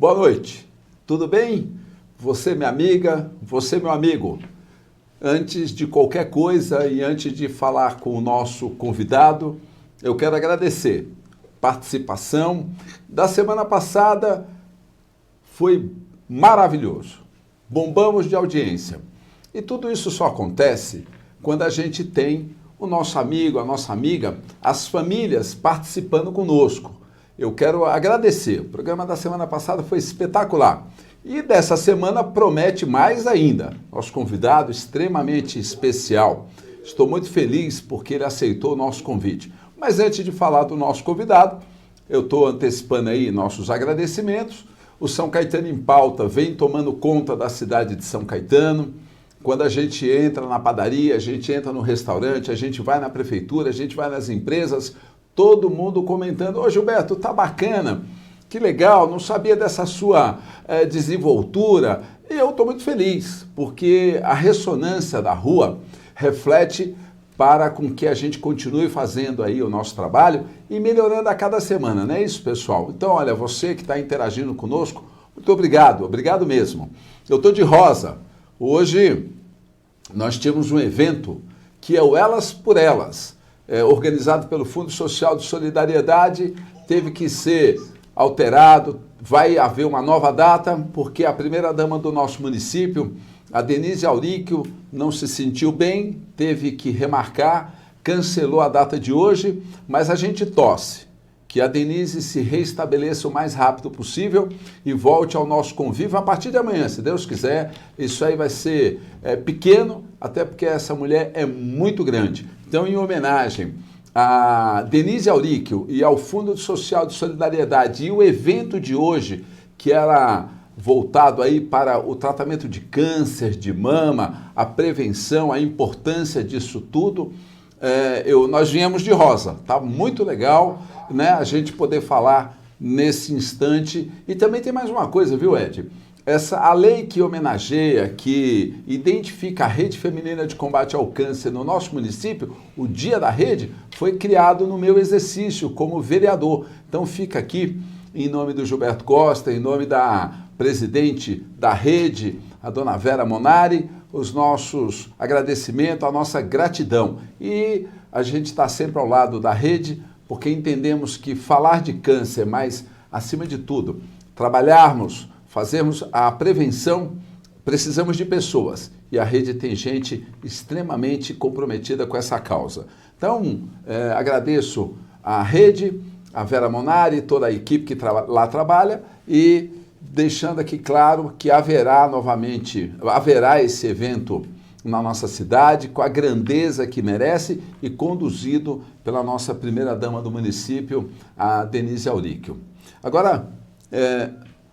Boa noite, tudo bem? Você, minha amiga, você, meu amigo. Antes de qualquer coisa e antes de falar com o nosso convidado, eu quero agradecer a participação. Da semana passada foi maravilhoso, bombamos de audiência. E tudo isso só acontece quando a gente tem o nosso amigo, a nossa amiga, as famílias participando conosco. Eu quero agradecer. O programa da semana passada foi espetacular. E dessa semana promete mais ainda. Nosso convidado extremamente especial. Estou muito feliz porque ele aceitou o nosso convite. Mas antes de falar do nosso convidado, eu estou antecipando aí nossos agradecimentos. O São Caetano em Pauta vem tomando conta da cidade de São Caetano. Quando a gente entra na padaria, a gente entra no restaurante, a gente vai na prefeitura, a gente vai nas empresas, todo mundo comentando: ô Gilberto, tá bacana, que legal, não sabia dessa sua desenvoltura. E eu estou muito feliz, porque a ressonância da rua reflete para com que a gente continue fazendo aí o nosso trabalho e melhorando a cada semana, não é isso, pessoal? Então, olha, você que está interagindo conosco, muito obrigado, obrigado mesmo. Eu estou de rosa. Hoje nós temos um evento que é o Elas por Elas, organizado pelo Fundo Social de Solidariedade, teve que ser alterado, vai haver uma nova data, porque a primeira-dama do nosso município, a Denise Auríquio, não se sentiu bem, teve que remarcar, cancelou a data de hoje, mas a gente torce que a Denise se reestabeleça o mais rápido possível e volte ao nosso convívio a partir de amanhã, se Deus quiser. Isso aí vai ser pequeno, até porque essa mulher é muito grande. Então, em homenagem a Denise Auríquio e ao Fundo Social de Solidariedade e o evento de hoje, que era voltado aí para o tratamento de câncer de mama, a prevenção, a importância disso tudo, nós viemos de rosa, tá muito legal, né, a gente poder falar nesse instante. E também tem mais uma coisa, viu, Ed? A lei que homenageia, que identifica a Rede Feminina de Combate ao Câncer no nosso município, o Dia da Rede, foi criado no meu exercício como vereador. Então fica aqui, em nome do Gilberto Costa, em nome da presidente da rede, a dona Vera Monari, os nossos agradecimentos, a nossa gratidão. E a gente está sempre ao lado da rede, porque entendemos que falar de câncer, mas, acima de tudo, trabalharmos, fazermos a prevenção, precisamos de pessoas. E a rede tem gente extremamente comprometida com essa causa. Então, agradeço a rede, a Vera Monari, toda a equipe que lá trabalha, e deixando aqui claro que haverá esse evento na nossa cidade, com a grandeza que merece e conduzido pela nossa primeira-dama do município, a Denise Auríquio. Agora,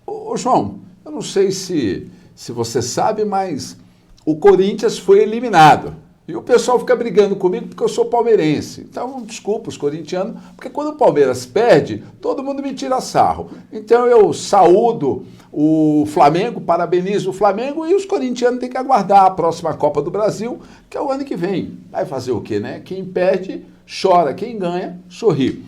ô João, eu não sei se você sabe, mas o Corinthians foi eliminado. E o pessoal fica brigando comigo porque eu sou palmeirense. Então, desculpa os corintianos, porque quando o Palmeiras perde, todo mundo me tira sarro. Então, eu saúdo o Flamengo, parabenizo o Flamengo, e os corintianos têm que aguardar a próxima Copa do Brasil, que é o ano que vem. Vai fazer o quê, né? Quem perde, chora. Quem ganha, sorri.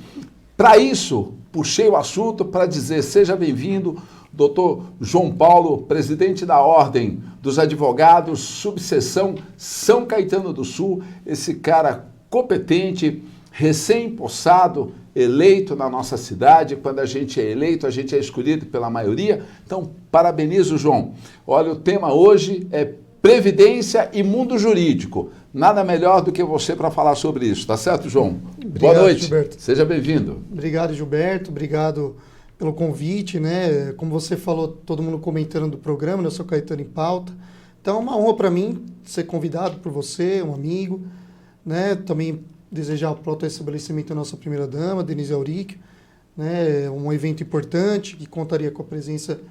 Para isso, puxei o assunto para dizer: seja bem-vindo, doutor João Paulo, presidente da Ordem dos Advogados, subseção São Caetano do Sul, esse cara competente, recém-possado, eleito na nossa cidade. Quando a gente é eleito, a gente é escolhido pela maioria. Então, parabenizo, João. Olha, o tema hoje é Previdência e Mundo Jurídico. Nada melhor do que você para falar sobre isso, tá certo, João? Obrigado, boa noite, Gilberto. Seja bem-vindo. Obrigado, Gilberto, obrigado pelo convite, né? Como você falou, todo mundo comentando do programa, né? Eu sou Caetano em Pauta. Então é uma honra para mim ser convidado por você, um amigo, né? Também desejar o pronto estabelecimento da nossa primeira-dama, Denise Auríquio, né? Um evento importante que contaria com a presença,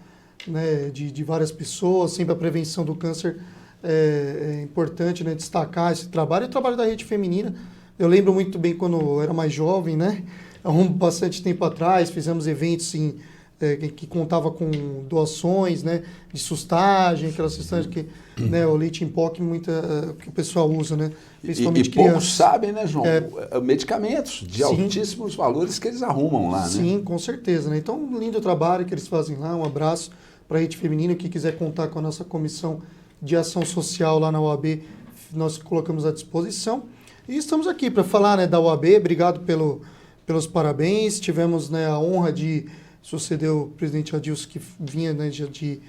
né, de várias pessoas. Sempre a prevenção do câncer é importante, né, destacar esse trabalho. E o trabalho da Rede Feminina, eu lembro muito bem quando eu era mais jovem, né? Há bastante tempo atrás, fizemos eventos em que contava com doações, né, de sustagem, aquelas questões que, né, o leite em pó que que o pessoal usa, né, principalmente e poucos crianças. sabem, né, João? Medicamentos de Sim. altíssimos valores que eles arrumam lá, né? Sim, com certeza, né? Então, um lindo trabalho que eles fazem lá, um abraço para a Rede Feminino, que quiser contar com a nossa comissão de ação social lá na OAB, nós colocamos à disposição. E estamos aqui para falar, né, da OAB, obrigado pelos parabéns, tivemos, né, a honra de suceder o presidente Adilson, que vinha, né, de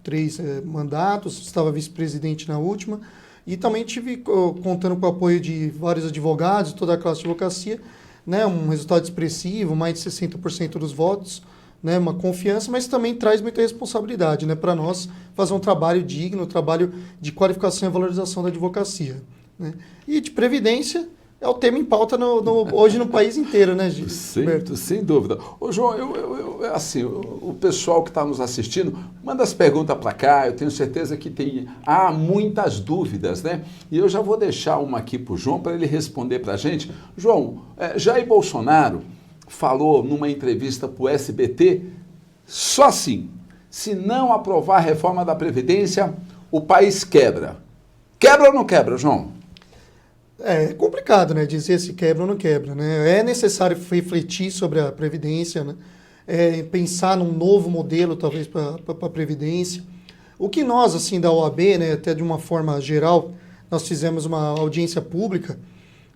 3 mandatos, estava vice-presidente na última, e também tive contando com o apoio de vários advogados, toda a classe de advocacia, né, um resultado expressivo, mais de 60% dos votos, né, uma confiança, mas também traz muita responsabilidade, né, para nós fazer um trabalho digno, um trabalho de qualificação e valorização da advocacia, né. E de previdência é o tema em pauta hoje no país inteiro, né, Gilberto? Sem dúvida. Ô, João, assim, o pessoal que está nos assistindo, manda as perguntas para cá, eu tenho certeza que há muitas dúvidas, né? E eu já vou deixar uma aqui para o João, para ele responder para a gente. João, Jair Bolsonaro falou numa entrevista para o SBT, só assim, se não aprovar a reforma da Previdência, o país quebra. Quebra ou não quebra, João? É complicado, né, dizer se quebra ou não quebra, né? É necessário refletir sobre a Previdência, né? Pensar num novo modelo, talvez, para a Previdência. O que nós, assim, da OAB, né, até de uma forma geral, nós fizemos uma audiência pública,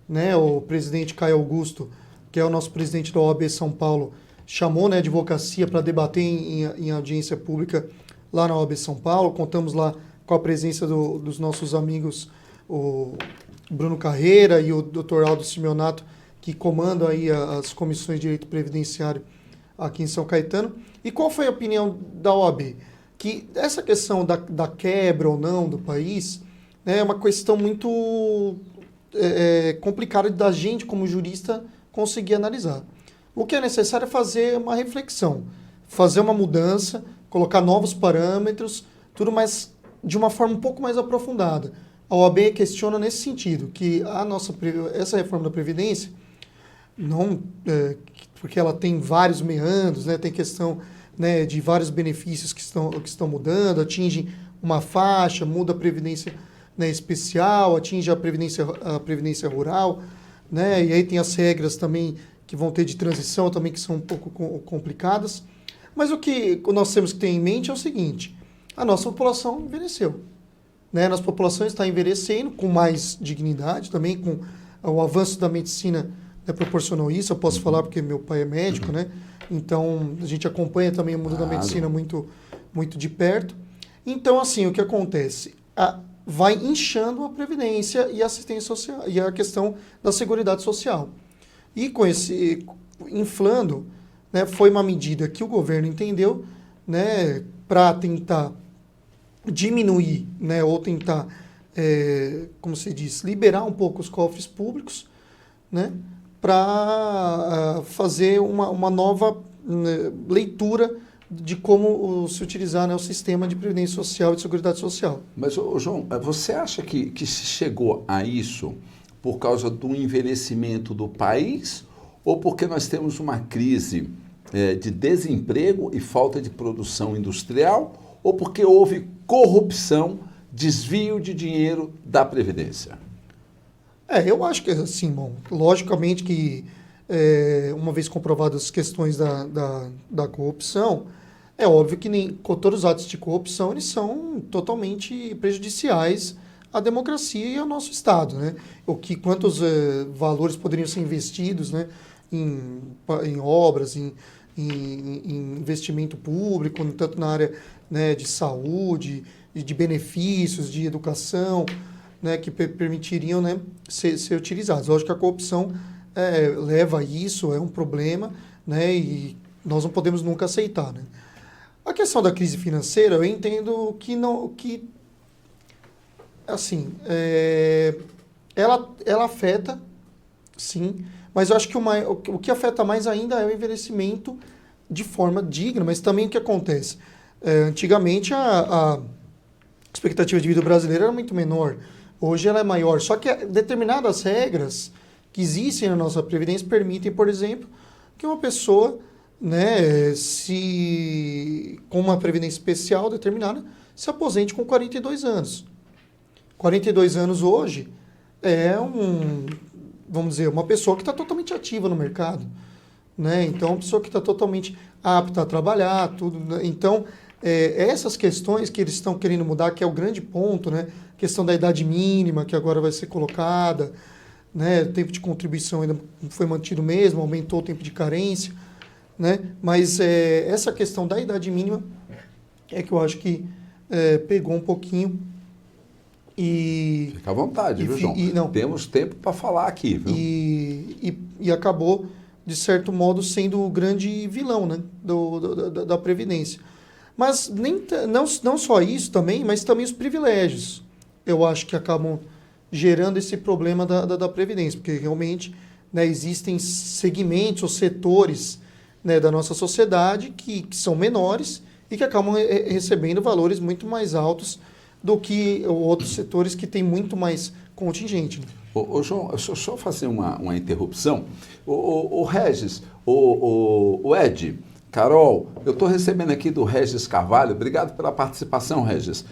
né? O presidente Caio Augusto, que é o nosso presidente da OAB São Paulo, chamou, né, a advocacia para debater em audiência pública lá na OAB São Paulo. Contamos lá com a presença dos nossos amigos, o Bruno Carreira e o Dr. Aldo Simeonato, que comandam aí as comissões de direito previdenciário aqui em São Caetano. E qual foi a opinião da OAB? Que essa questão da quebra ou não do país, né, é uma questão muito complicada da gente, como jurista, conseguir analisar. O que é necessário é fazer uma reflexão, fazer uma mudança, colocar novos parâmetros, tudo mais de uma forma um pouco mais aprofundada. A OAB questiona nesse sentido, que essa reforma da Previdência, não, porque ela tem vários meandros, né, tem questão, né, de vários benefícios que estão mudando, atinge uma faixa, muda a Previdência, né, especial, atinge a Previdência rural, né, e aí tem as regras também que vão ter de transição também, que são um pouco complicadas. Mas o que nós temos que ter em mente é o seguinte: a nossa população envelheceu. Né, a nossa população está envelhecendo com mais dignidade, também com o avanço da medicina, né, proporcionou isso. Eu posso falar porque meu pai é médico, né? Então a gente acompanha também o mundo da medicina muito, muito de perto. Então, assim, o que acontece? Vai inchando a previdência e a assistência social e a questão da seguridade social. E com esse inflando, né, foi uma medida que o governo entendeu, né, para tentar diminuir, né, ou tentar, como se diz, liberar um pouco os cofres públicos, né, para fazer uma nova leitura de como se utilizar, né, o sistema de previdência social e de seguridade social. Mas, João, você acha que se chegou a isso por causa do envelhecimento do país ou porque nós temos uma crise de desemprego e falta de produção industrial, ou porque houve corrupção, desvio de dinheiro da Previdência? Eu acho que, assim, bom, logicamente que, uma vez comprovadas as questões da corrupção, é óbvio que todos os atos de corrupção eles são totalmente prejudiciais à democracia e ao nosso Estado, né? Quantos valores poderiam ser investidos, né, em obras, em investimento público, tanto na área, né, de saúde, de benefícios, de educação, né, que permitiriam, né, ser utilizados. Lógico que a corrupção leva a isso, é um problema, né, e nós não podemos nunca aceitar, né. A questão da crise financeira, eu entendo que assim, ela afeta, sim, mas eu acho que o que afeta mais ainda é o envelhecimento de forma digna, mas também o que acontece? Antigamente a expectativa de vida brasileira era muito menor, hoje ela é maior, só que determinadas regras que existem na nossa Previdência permitem, por exemplo, que uma pessoa né, com uma previdência especial determinada, se aposente com 42 anos. 42 anos hoje vamos dizer, uma pessoa que está totalmente ativa no mercado, né? Então, uma pessoa que está totalmente apta a trabalhar, tudo, né? Então, essas questões que eles estão querendo mudar, que é o grande ponto, né? A questão da idade mínima, que agora vai ser colocada, né? O tempo de contribuição ainda foi mantido mesmo, aumentou o tempo de carência, né? Mas essa questão da idade mínima é que eu acho que pegou um pouquinho. Fica à vontade, viu, João? Não, temos tempo para falar aqui. Viu? E acabou, de certo modo, sendo o grande vilão, né, da Previdência. Mas não só isso também, mas também os privilégios, eu acho que acabam gerando esse problema da Previdência, porque realmente, né, existem segmentos ou setores, né, da nossa sociedade que são menores e que acabam recebendo valores muito mais altos do que outros setores que têm muito mais contingente. Né? Ô João, só fazer uma interrupção. O Regis, o Ed, Carol, eu estou recebendo aqui do Regis Carvalho, obrigado pela participação, Regis,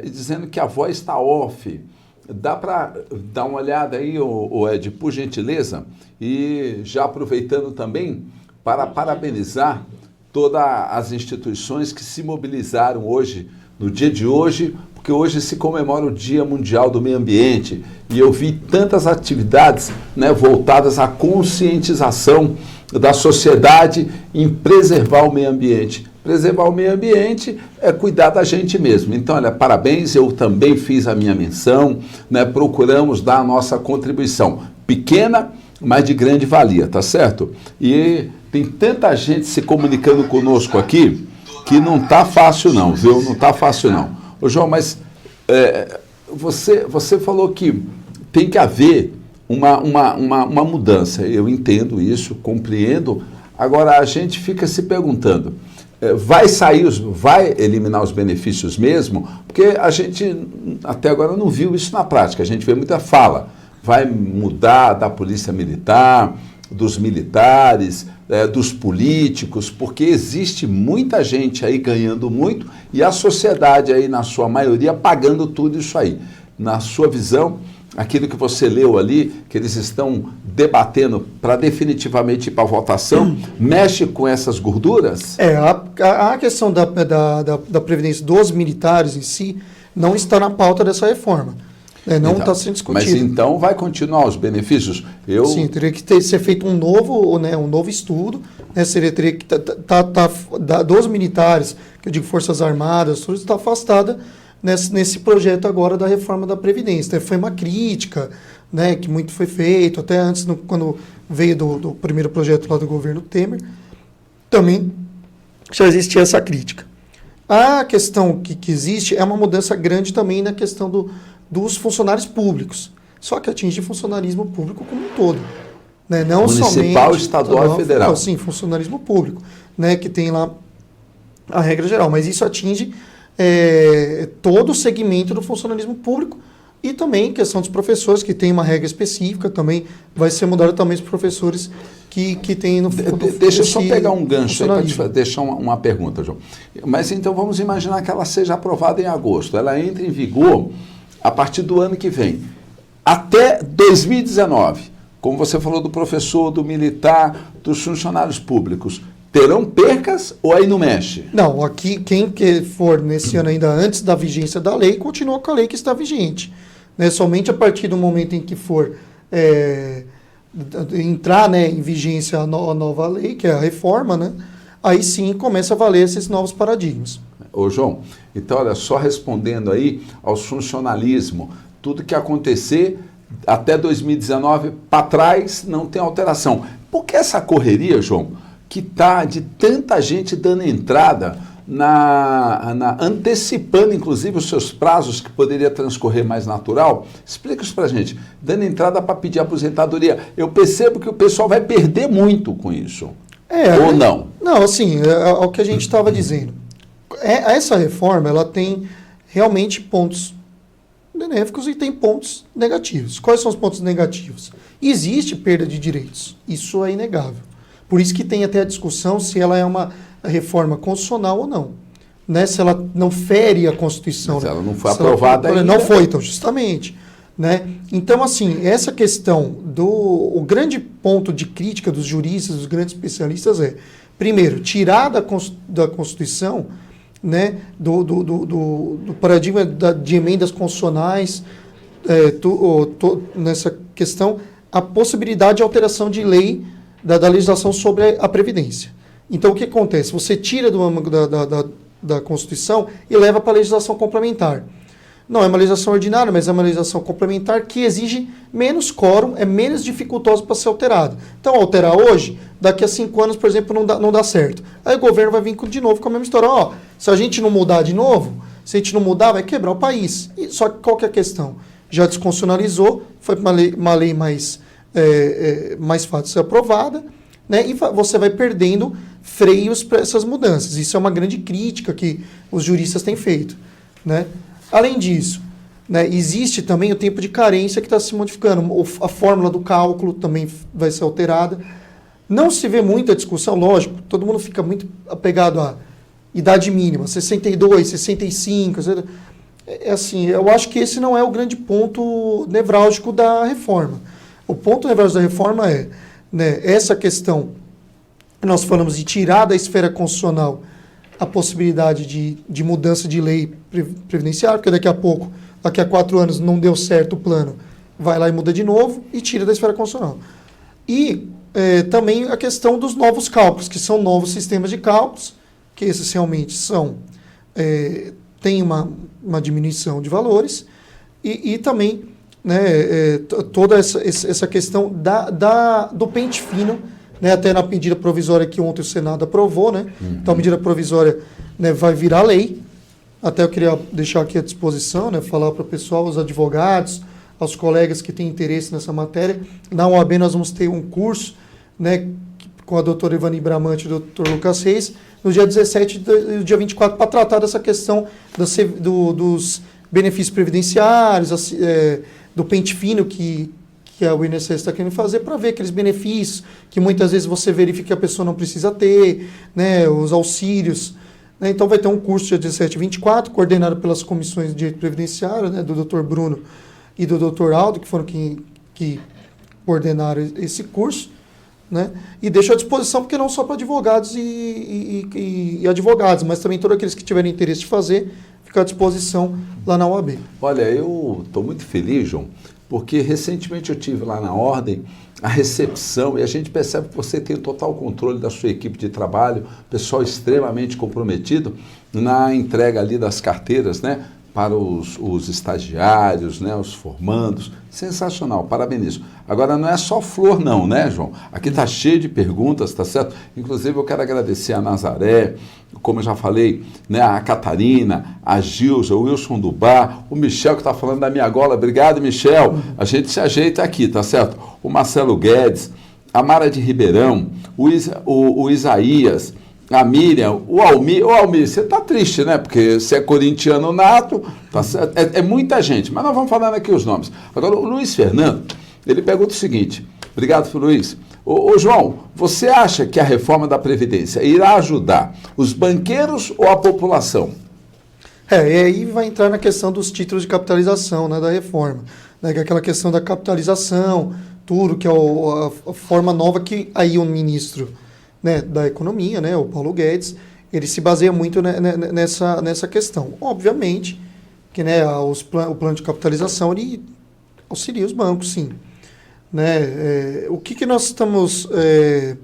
dizendo que a voz está off. Dá para dar uma olhada aí, o Ed, por gentileza? E já aproveitando também para parabenizar todas as instituições que se mobilizaram hoje, no dia de hoje, porque hoje se comemora o Dia Mundial do Meio Ambiente e eu vi tantas atividades, né, voltadas à conscientização da sociedade em preservar o meio ambiente. Preservar o meio ambiente é cuidar da gente mesmo. Então, olha, parabéns, eu também fiz a minha menção, né, procuramos dar a nossa contribuição. Pequena, mas de grande valia, tá certo? E tem tanta gente se comunicando conosco aqui que não tá fácil não, viu? Não tá fácil não. Ô João, mas você falou que tem que haver uma mudança. Eu entendo isso, compreendo. Agora, a gente fica se perguntando, vai eliminar os benefícios mesmo? Porque a gente até agora não viu isso na prática. A gente vê muita fala. Vai mudar da polícia militar, dos militares, dos políticos, porque existe muita gente aí ganhando muito e a sociedade aí, na sua maioria, pagando tudo isso aí. Na sua visão, aquilo que você leu ali, que eles estão debatendo para definitivamente ir para a votação, mexe com essas gorduras? A questão da previdência dos militares em si não está na pauta dessa reforma. Não está sendo discutido. Mas então vai continuar os benefícios? Sim, teria que ser feito um novo estudo, né? Teria que dos militares, que eu digo Forças Armadas, tudo está afastada nesse projeto agora da reforma da Previdência. Então, foi uma crítica, né, que muito foi feito, até antes, quando veio do primeiro projeto lá do governo Temer, também já existia essa crítica. A questão que existe é uma mudança grande também na questão dos funcionários públicos, só que atinge o funcionalismo público como um todo. Né? Não municipal, somente estadual e federal. Sim, funcionalismo público, né? Que tem lá a regra geral, mas isso atinge todo o segmento do funcionalismo público e também questão dos professores, que tem uma regra específica, também vai ser mudado também os professores que tem no Deixa eu só pegar um gancho aí para te deixar uma pergunta, João. Mas então vamos imaginar que ela seja aprovada em agosto, ela entra em vigor a partir do ano que vem, até 2019, como você falou do professor, do militar, dos funcionários públicos, terão percas ou aí não mexe? Não, aqui quem for nesse ano ainda antes da vigência da lei, continua com a lei que está vigente. Né? Somente a partir do momento em que for entrar, né, em vigência a nova lei, que é a reforma, né? Aí sim começa a valer esses novos paradigmas. Ô João, então olha, só respondendo aí ao funcionalismo, tudo que acontecer até 2019 para trás não tem alteração. Por que essa correria, João, que está de tanta gente dando entrada, antecipando inclusive os seus prazos que poderia transcorrer mais natural? Explica isso para a gente, dando entrada para pedir aposentadoria. Eu percebo que o pessoal vai perder muito com isso, ou não? Não, assim, é o que a gente estava dizendo. Essa reforma, ela tem realmente pontos benéficos e tem pontos negativos. Quais são os pontos negativos? Existe perda de direitos, isso é inegável. Por isso que tem até a discussão se ela é uma reforma constitucional ou não. Né? Se ela não fere a Constituição. Mas né? ela não foi aprovada ainda. Não foi, então, justamente. Né? Então, assim, essa questão o grande ponto de crítica dos juristas, dos grandes especialistas primeiro, tirar da Constituição, né, do paradigma de emendas constitucionais, nessa questão, a possibilidade de alteração de lei da legislação sobre a Previdência. Então, o que acontece? Você tira da Constituição e leva para a legislação complementar. Não é uma legislação ordinária, mas é uma legislação complementar que exige menos quórum, é menos dificultosa para ser alterada. Então, alterar hoje, daqui a 5 anos, por exemplo, não dá certo. Aí o governo vai vir de novo com a mesma história. Se a gente não mudar de novo, se a gente não mudar, vai quebrar o país. Só que qual que é a questão? Já desconstitucionalizou, foi uma lei mais fácil de ser aprovada, né? E você vai perdendo freios para essas mudanças. Isso é uma grande crítica que os juristas têm feito, né? Além disso, né, existe também o tempo de carência que está se modificando. A fórmula do cálculo também vai ser alterada. Não se vê muita discussão, lógico, todo mundo fica muito apegado à idade mínima, 62, 65. Assim, eu acho que esse não é o grande ponto nevrálgico da reforma. O ponto nevrálgico da reforma né, essa questão que nós falamos de tirar da esfera constitucional a possibilidade de mudança de lei previdenciária, porque daqui a 4 anos não deu certo o plano, vai lá e muda de novo e tira da esfera constitucional. E também a questão dos novos cálculos, que são novos sistemas de cálculos, que essencialmente tem uma diminuição de valores, e também né, toda essa questão do pente fino, né, até na medida provisória que ontem o Senado aprovou, né? Uhum. Então a medida provisória, né, vai virar lei. Até eu queria deixar aqui à disposição, né, falar para o pessoal, os advogados, aos colegas que têm interesse nessa matéria. Na UAB nós vamos ter um curso, né, com a doutora Ivani Bramante e o doutor Lucas Reis, no dia 17 e dia 24, para tratar dessa questão dos benefícios previdenciários, do pente fino que o INSS está querendo fazer, para ver aqueles benefícios que muitas vezes você verifica que a pessoa não precisa ter, né, os auxílios. Né? Então vai ter um curso dia 17 e 24, coordenado pelas comissões de direito previdenciário, né, do Dr. Bruno e do Dr. Aldo, que foram que coordenaram esse curso. Né? E deixo à disposição, porque não só para advogados e advogados, mas também todos aqueles que tiverem interesse de fazer, fica à disposição lá na UAB. Olha, eu estou muito feliz, João, porque recentemente eu tive lá na Ordem a recepção e a gente percebe que você tem o total controle da sua equipe de trabalho, pessoal extremamente comprometido na entrega ali das carteiras, né, para os estagiários, né, os formandos. Sensacional, parabenizo. Agora, não é só flor não, né, João? Aqui está cheio de perguntas, tá certo? Inclusive, eu quero agradecer a Nazaré, como eu já falei, né, a Catarina, a Gilza, o Wilson do Bar, o Michel, que está falando da minha gola. Obrigado, Michel. A gente se ajeita aqui, tá certo? O Marcelo Guedes, a Mara de Ribeirão, o Isaías, a Miriam, o Almir, você está triste, né? Porque você é corintiano nato, tá certo? É muita gente, mas nós vamos falando aqui os nomes. Agora, o Luiz Fernando, ele pergunta o seguinte, obrigado, Luiz. Ô João, você acha que a reforma da Previdência irá ajudar os banqueiros ou a população? E aí vai entrar na questão dos títulos de capitalização, né, da reforma. Né, que é aquela questão da capitalização, tudo, que é a forma nova que aí o ministro, né, da Economia, né, o Paulo Guedes, ele se baseia muito nessa questão. Obviamente que, né, o plano de capitalização ele auxilia os bancos, sim. Né, o que nós estamos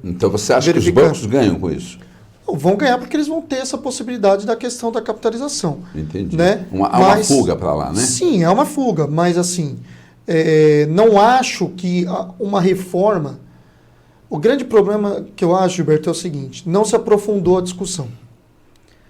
Então você acha que os bancos ganham com isso? Vão ganhar porque eles vão ter essa possibilidade da questão da capitalização. Entendi. Né? Há uma fuga para lá, né? Sim, é uma fuga, mas assim, não acho que uma reforma... O grande problema que eu acho, Gilberto, é o seguinte, não se aprofundou a discussão.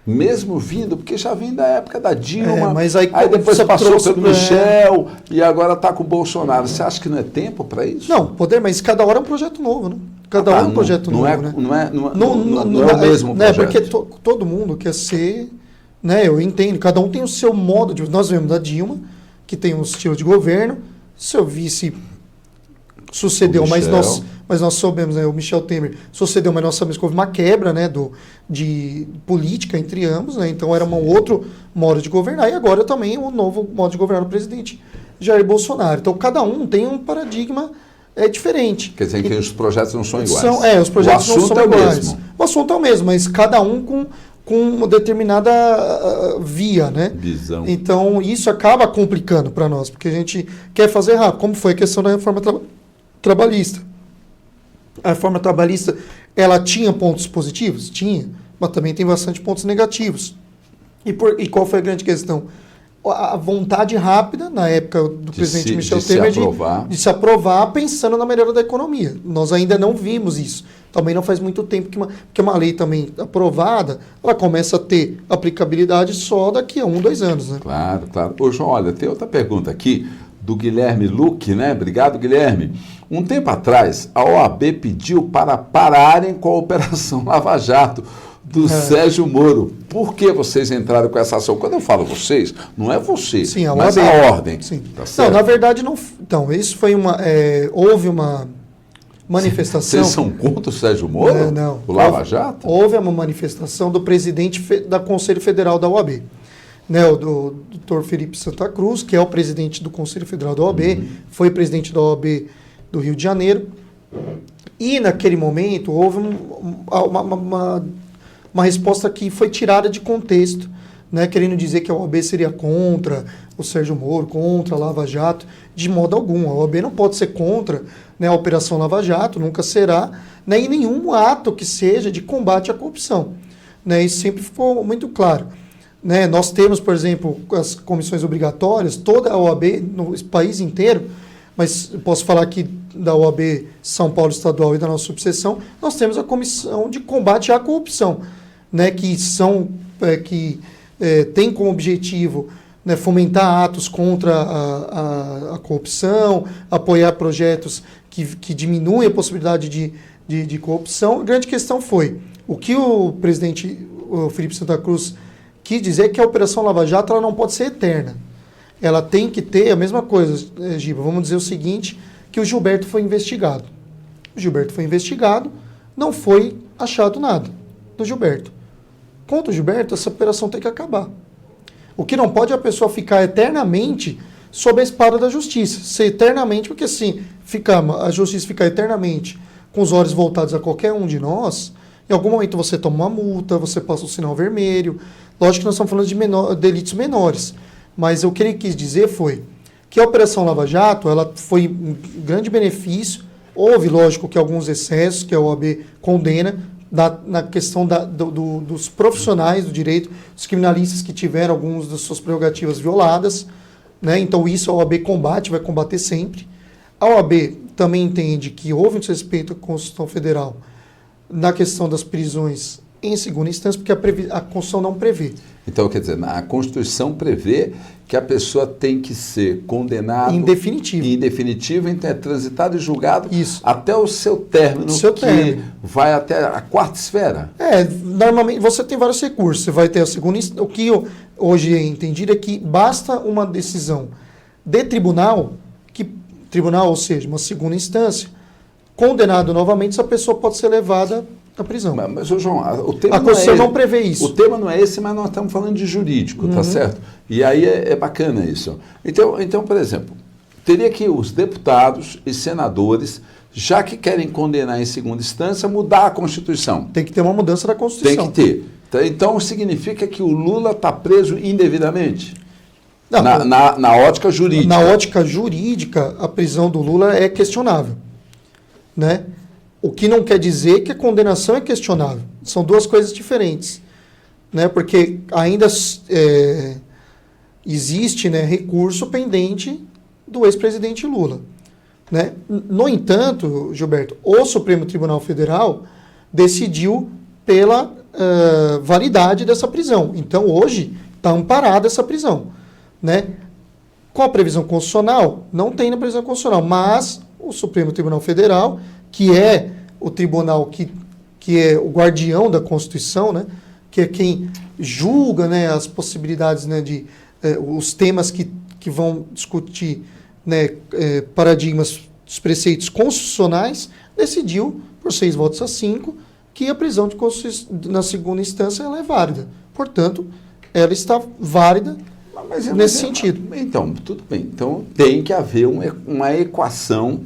Mesmo vindo, porque já vem da época da Dilma, mas aí depois passou pelo Michel e agora está com o Bolsonaro. Você acha que não é tempo para isso? Não, mas cada hora é um projeto novo, né? Cada hora é um projeto novo, né? Não é o mesmo projeto. Porque todo mundo quer ser, né? Eu entendo, cada um tem o seu modo de... Nós vemos da Dilma, que tem um estilo de governo, seu vice sucedeu, mas mas nós soubemos, né, o Michel Temer sucedeu, mas nós sabemos que houve uma quebra, né, de política entre ambos, né, então era um outro modo de governar, e agora também um novo modo de governar do presidente Jair Bolsonaro. Então cada um tem um paradigma diferente. Quer dizer que os projetos não são iguais. Os projetos não são iguais. Mesmo. O assunto é o mesmo, mas cada um com uma determinada via, né? Visão. Então, isso acaba complicando para nós, porque a gente quer fazer rápido, como foi a questão da reforma trabalhista. A reforma trabalhista, ela tinha pontos positivos? Tinha, mas também tem bastante pontos negativos. E qual foi a grande questão? A vontade rápida, na época do presidente Michel Temer, de se aprovar pensando na melhora da economia. Nós ainda não vimos isso. Também não faz muito tempo que uma lei também aprovada, ela começa a ter aplicabilidade só daqui a 1, 2 anos. Né? Claro, claro. Ô, João, olha, tem outra pergunta aqui do Guilherme Luque, né? Obrigado, Guilherme. Um tempo atrás, a OAB pediu para pararem com a Operação Lava Jato do Sérgio Moro. Por que vocês entraram com essa ação? Quando eu falo vocês, não é você, sim, mas OAB. a ordem. Sim. Tá certo? Não, na verdade, não. Então, isso foi houve uma manifestação. Vocês são contra o Sérgio Moro? Não. O Lava Jato? Houve uma manifestação do presidente da Conselho Federal da OAB. Né, o doutor Felipe Santa Cruz, que é o presidente do Conselho Federal da OAB, foi presidente da OAB do Rio de Janeiro. E, naquele momento, houve uma resposta que foi tirada de contexto, né, querendo dizer que a OAB seria contra o Sérgio Moro, contra a Lava Jato, de modo algum. A OAB não pode ser contra, né, a Operação Lava Jato, nunca será, né, em nenhum ato que seja de combate à corrupção. Né, isso sempre ficou muito claro. Né, nós temos, por exemplo, as comissões obrigatórias, toda a OAB no país inteiro, mas eu posso falar aqui da OAB São Paulo Estadual e da nossa subseção, nós temos a Comissão de Combate à Corrupção, né, que tem como objetivo, né, fomentar atos contra a corrupção, apoiar projetos que diminuem a possibilidade de corrupção. A grande questão foi, o que o presidente Felipe Santa Cruz quis dizer é que a Operação Lava Jato ela não pode ser eterna. Ela tem que ter a mesma coisa, Giba. Vamos dizer o seguinte, que o Gilberto foi investigado. O Gilberto foi investigado, não foi achado nada do Gilberto. Contra o Gilberto, essa operação tem que acabar. O que não pode é a pessoa ficar eternamente sob a espada da justiça. Ser eternamente, porque assim, a justiça ficar eternamente com os olhos voltados a qualquer um de nós, em algum momento você toma uma multa, você passa um sinal vermelho. Lógico que nós estamos falando de delitos menores. Mas o que ele quis dizer foi que a Operação Lava Jato ela foi um grande benefício. Houve, lógico, que alguns excessos que a OAB condena na questão dos profissionais do direito, dos criminalistas que tiveram algumas das suas prerrogativas violadas. Né? Então isso a OAB combate, vai combater sempre. A OAB também entende que houve um desrespeito à Constituição Federal na questão das prisões em segunda instância, porque a Constituição não prevê. Então, quer dizer, a Constituição prevê que a pessoa tem que ser condenada em definitivo, então é transitado e julgado isso. Até o seu término, vai até a quarta esfera. Normalmente você tem vários recursos. Você vai ter a segunda instância. O que hoje é entendido é que basta uma decisão de tribunal, ou seja, uma segunda instância, condenado novamente, essa pessoa pode ser levada à prisão. Mas João, o tema a Constituição não prevê isso. O tema não é esse, mas nós estamos falando de jurídico, tá certo? E aí é bacana isso. Então, por exemplo, teria que os deputados e senadores, já que querem condenar em segunda instância, mudar a Constituição. Tem que ter uma mudança da Constituição. Tem que ter. Então, significa que o Lula está preso indevidamente? Não, na ótica jurídica. Na ótica jurídica, a prisão do Lula é questionável. Né? O que não quer dizer que a condenação é questionável. São duas coisas diferentes. Né? Porque ainda existe, né, recurso pendente do ex-presidente Lula. Né? No entanto, Gilberto, o Supremo Tribunal Federal decidiu pela validade dessa prisão. Então, hoje, está amparada essa prisão. Né? Com a previsão constitucional, não tem na previsão constitucional, mas o Supremo Tribunal Federal, que é o tribunal que é o guardião da Constituição, né? Que é quem julga, né, as possibilidades, né, os temas que vão discutir, né, paradigmas dos preceitos constitucionais, decidiu, por 6 votos a 5, que a prisão na segunda instância ela é válida. Portanto, ela está válida nesse sentido. Então, tudo bem. Então, tem que haver uma equação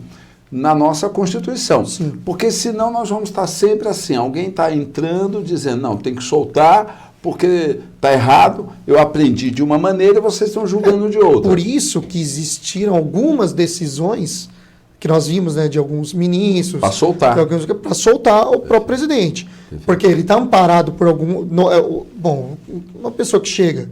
na nossa Constituição. Sim. Porque senão nós vamos estar sempre assim, alguém está entrando dizendo, não, tem que soltar porque está errado, eu aprendi de uma maneira e vocês estão julgando de outra. Por isso que existiram algumas decisões que nós vimos, né, de alguns ministros... Para soltar. Para soltar o próprio presidente. Perfeito. Porque ele está amparado por algum... Bom, uma pessoa que chega,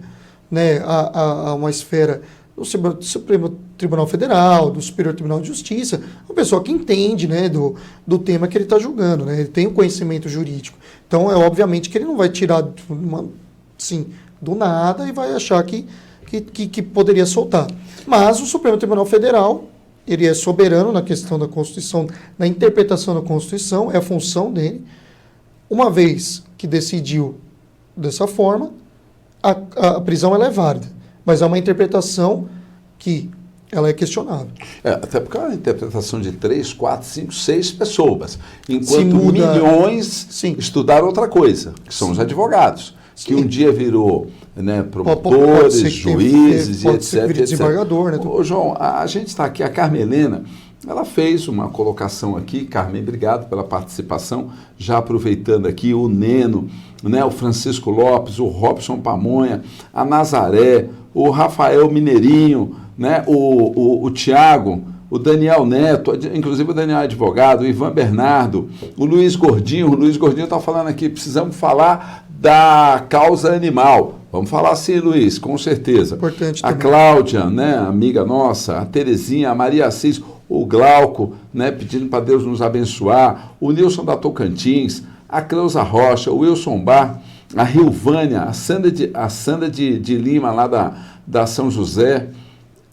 né, a uma esfera do Supremo Tribunal Federal, do Superior Tribunal de Justiça, uma pessoa que entende, né, do tema que ele está julgando, né, ele tem o conhecimento jurídico. Então, obviamente que ele não vai tirar assim, do nada e vai achar que poderia soltar. Mas o Supremo Tribunal Federal, ele é soberano na questão da Constituição, na interpretação da Constituição, é a função dele. Uma vez que decidiu dessa forma, a prisão ela é válida, mas é uma interpretação que ela é questionável. Até porque é uma interpretação de 3, 4, 5, 6 pessoas, enquanto muda, milhões sim, estudaram outra coisa, que são os advogados, sim, que um dia virou, né, promotores, juízes e etc. Desembargador, né? Ô, João, a gente está aqui, a Carmelena, ela fez uma colocação aqui. Carmen, obrigado pela participação, já aproveitando aqui o Neno, né, o Francisco Lopes, o Robson Pamonha, a Nazaré, o Rafael Mineirinho, né, o Tiago, o Daniel Neto, inclusive o Daniel é advogado, o Ivan Bernardo, o Luiz Gordinho está falando aqui, precisamos falar da causa animal. Vamos falar sim, Luiz, com certeza. Importante a também. Cláudia, né, amiga nossa, a Terezinha, a Maria Assis, o Glauco, né, pedindo para Deus nos abençoar, o Nilson da Tocantins, a Cleusa Rocha, o Wilson Bar, a Rilvânia, a Sandra de Lima, lá da São José.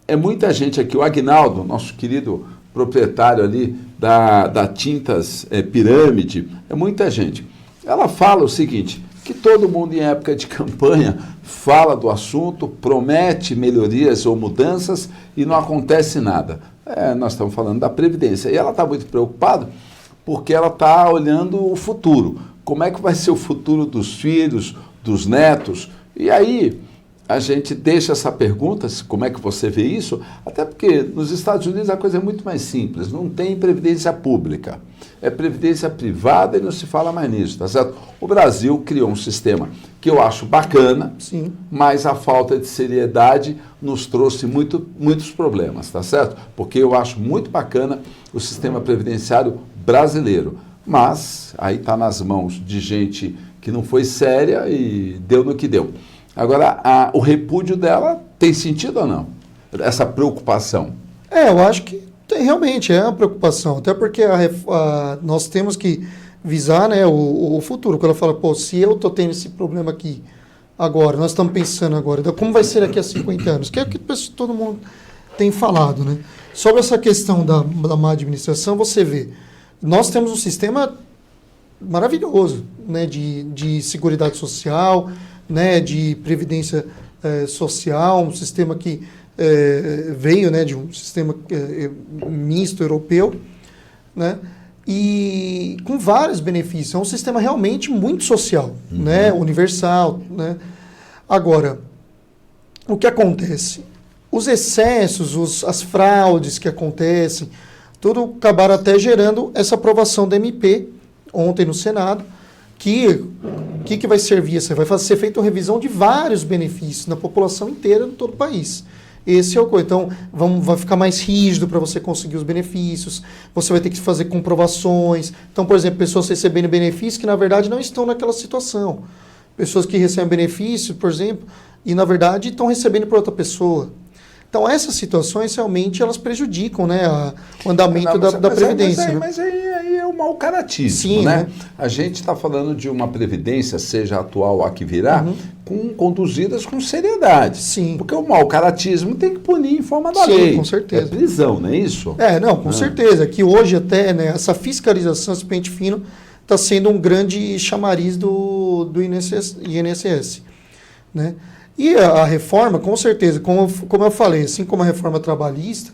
É muita gente aqui. O Agnaldo, nosso querido proprietário ali da Tintas Pirâmide, é muita gente. Ela fala o seguinte, que todo mundo em época de campanha fala do assunto, promete melhorias ou mudanças e não acontece nada. Nós estamos falando da Previdência. E ela está muito preocupada porque ela está olhando o futuro. Como é que vai ser o futuro dos filhos, dos netos? E aí a gente deixa essa pergunta, como é que você vê isso? Até porque nos Estados Unidos a coisa é muito mais simples, não tem previdência pública, é previdência privada e não se fala mais nisso, tá certo? O Brasil criou um sistema que eu acho bacana, sim, mas a falta de seriedade nos trouxe muitos problemas, tá certo? Porque eu acho muito bacana o sistema previdenciário brasileiro, mas aí está nas mãos de gente que não foi séria e deu no que deu. Agora, o repúdio dela tem sentido ou não? Essa preocupação? Eu acho que realmente é uma preocupação, até porque nós temos que visar, né, o futuro. Quando ela fala, pô, se eu estou tendo esse problema aqui agora, nós estamos pensando agora, então, como vai ser daqui a 50 anos? Que é o que todo mundo tem falado, né? Sobre essa questão da má administração, você vê, nós temos um sistema maravilhoso, né, de seguridade social, né, de previdência social, um sistema que veio, né, de um sistema misto europeu, né, e com vários benefícios. É um sistema realmente muito social, né, universal, né. Agora, o que acontece? Os excessos, as fraudes que acontecem, tudo acabaram até gerando essa aprovação da MP ontem no Senado, que vai servir? Vai ser feita uma revisão de vários benefícios na população inteira de todo o país. Esse é o coisa. Então, vai ficar mais rígido para você conseguir os benefícios, você vai ter que fazer comprovações. Então, por exemplo, pessoas recebendo benefícios que, na verdade, não estão naquela situação. Pessoas que recebem benefício, por exemplo, e, na verdade, estão recebendo por outra pessoa. Então, essas situações, realmente, elas prejudicam, né, o andamento da Previdência. Mas aí é o mau caratismo, sim, né? A gente está falando de uma Previdência, seja atual ou a que virá, conduzidas com seriedade. Sim. Porque o mau caratismo tem que punir em forma da sim, lei. Com certeza. É prisão, não é isso? Com certeza. Que hoje até, né, essa fiscalização, esse pente fino, está sendo um grande chamariz do INSS, né? E a reforma, com certeza, como eu falei, assim como a reforma trabalhista,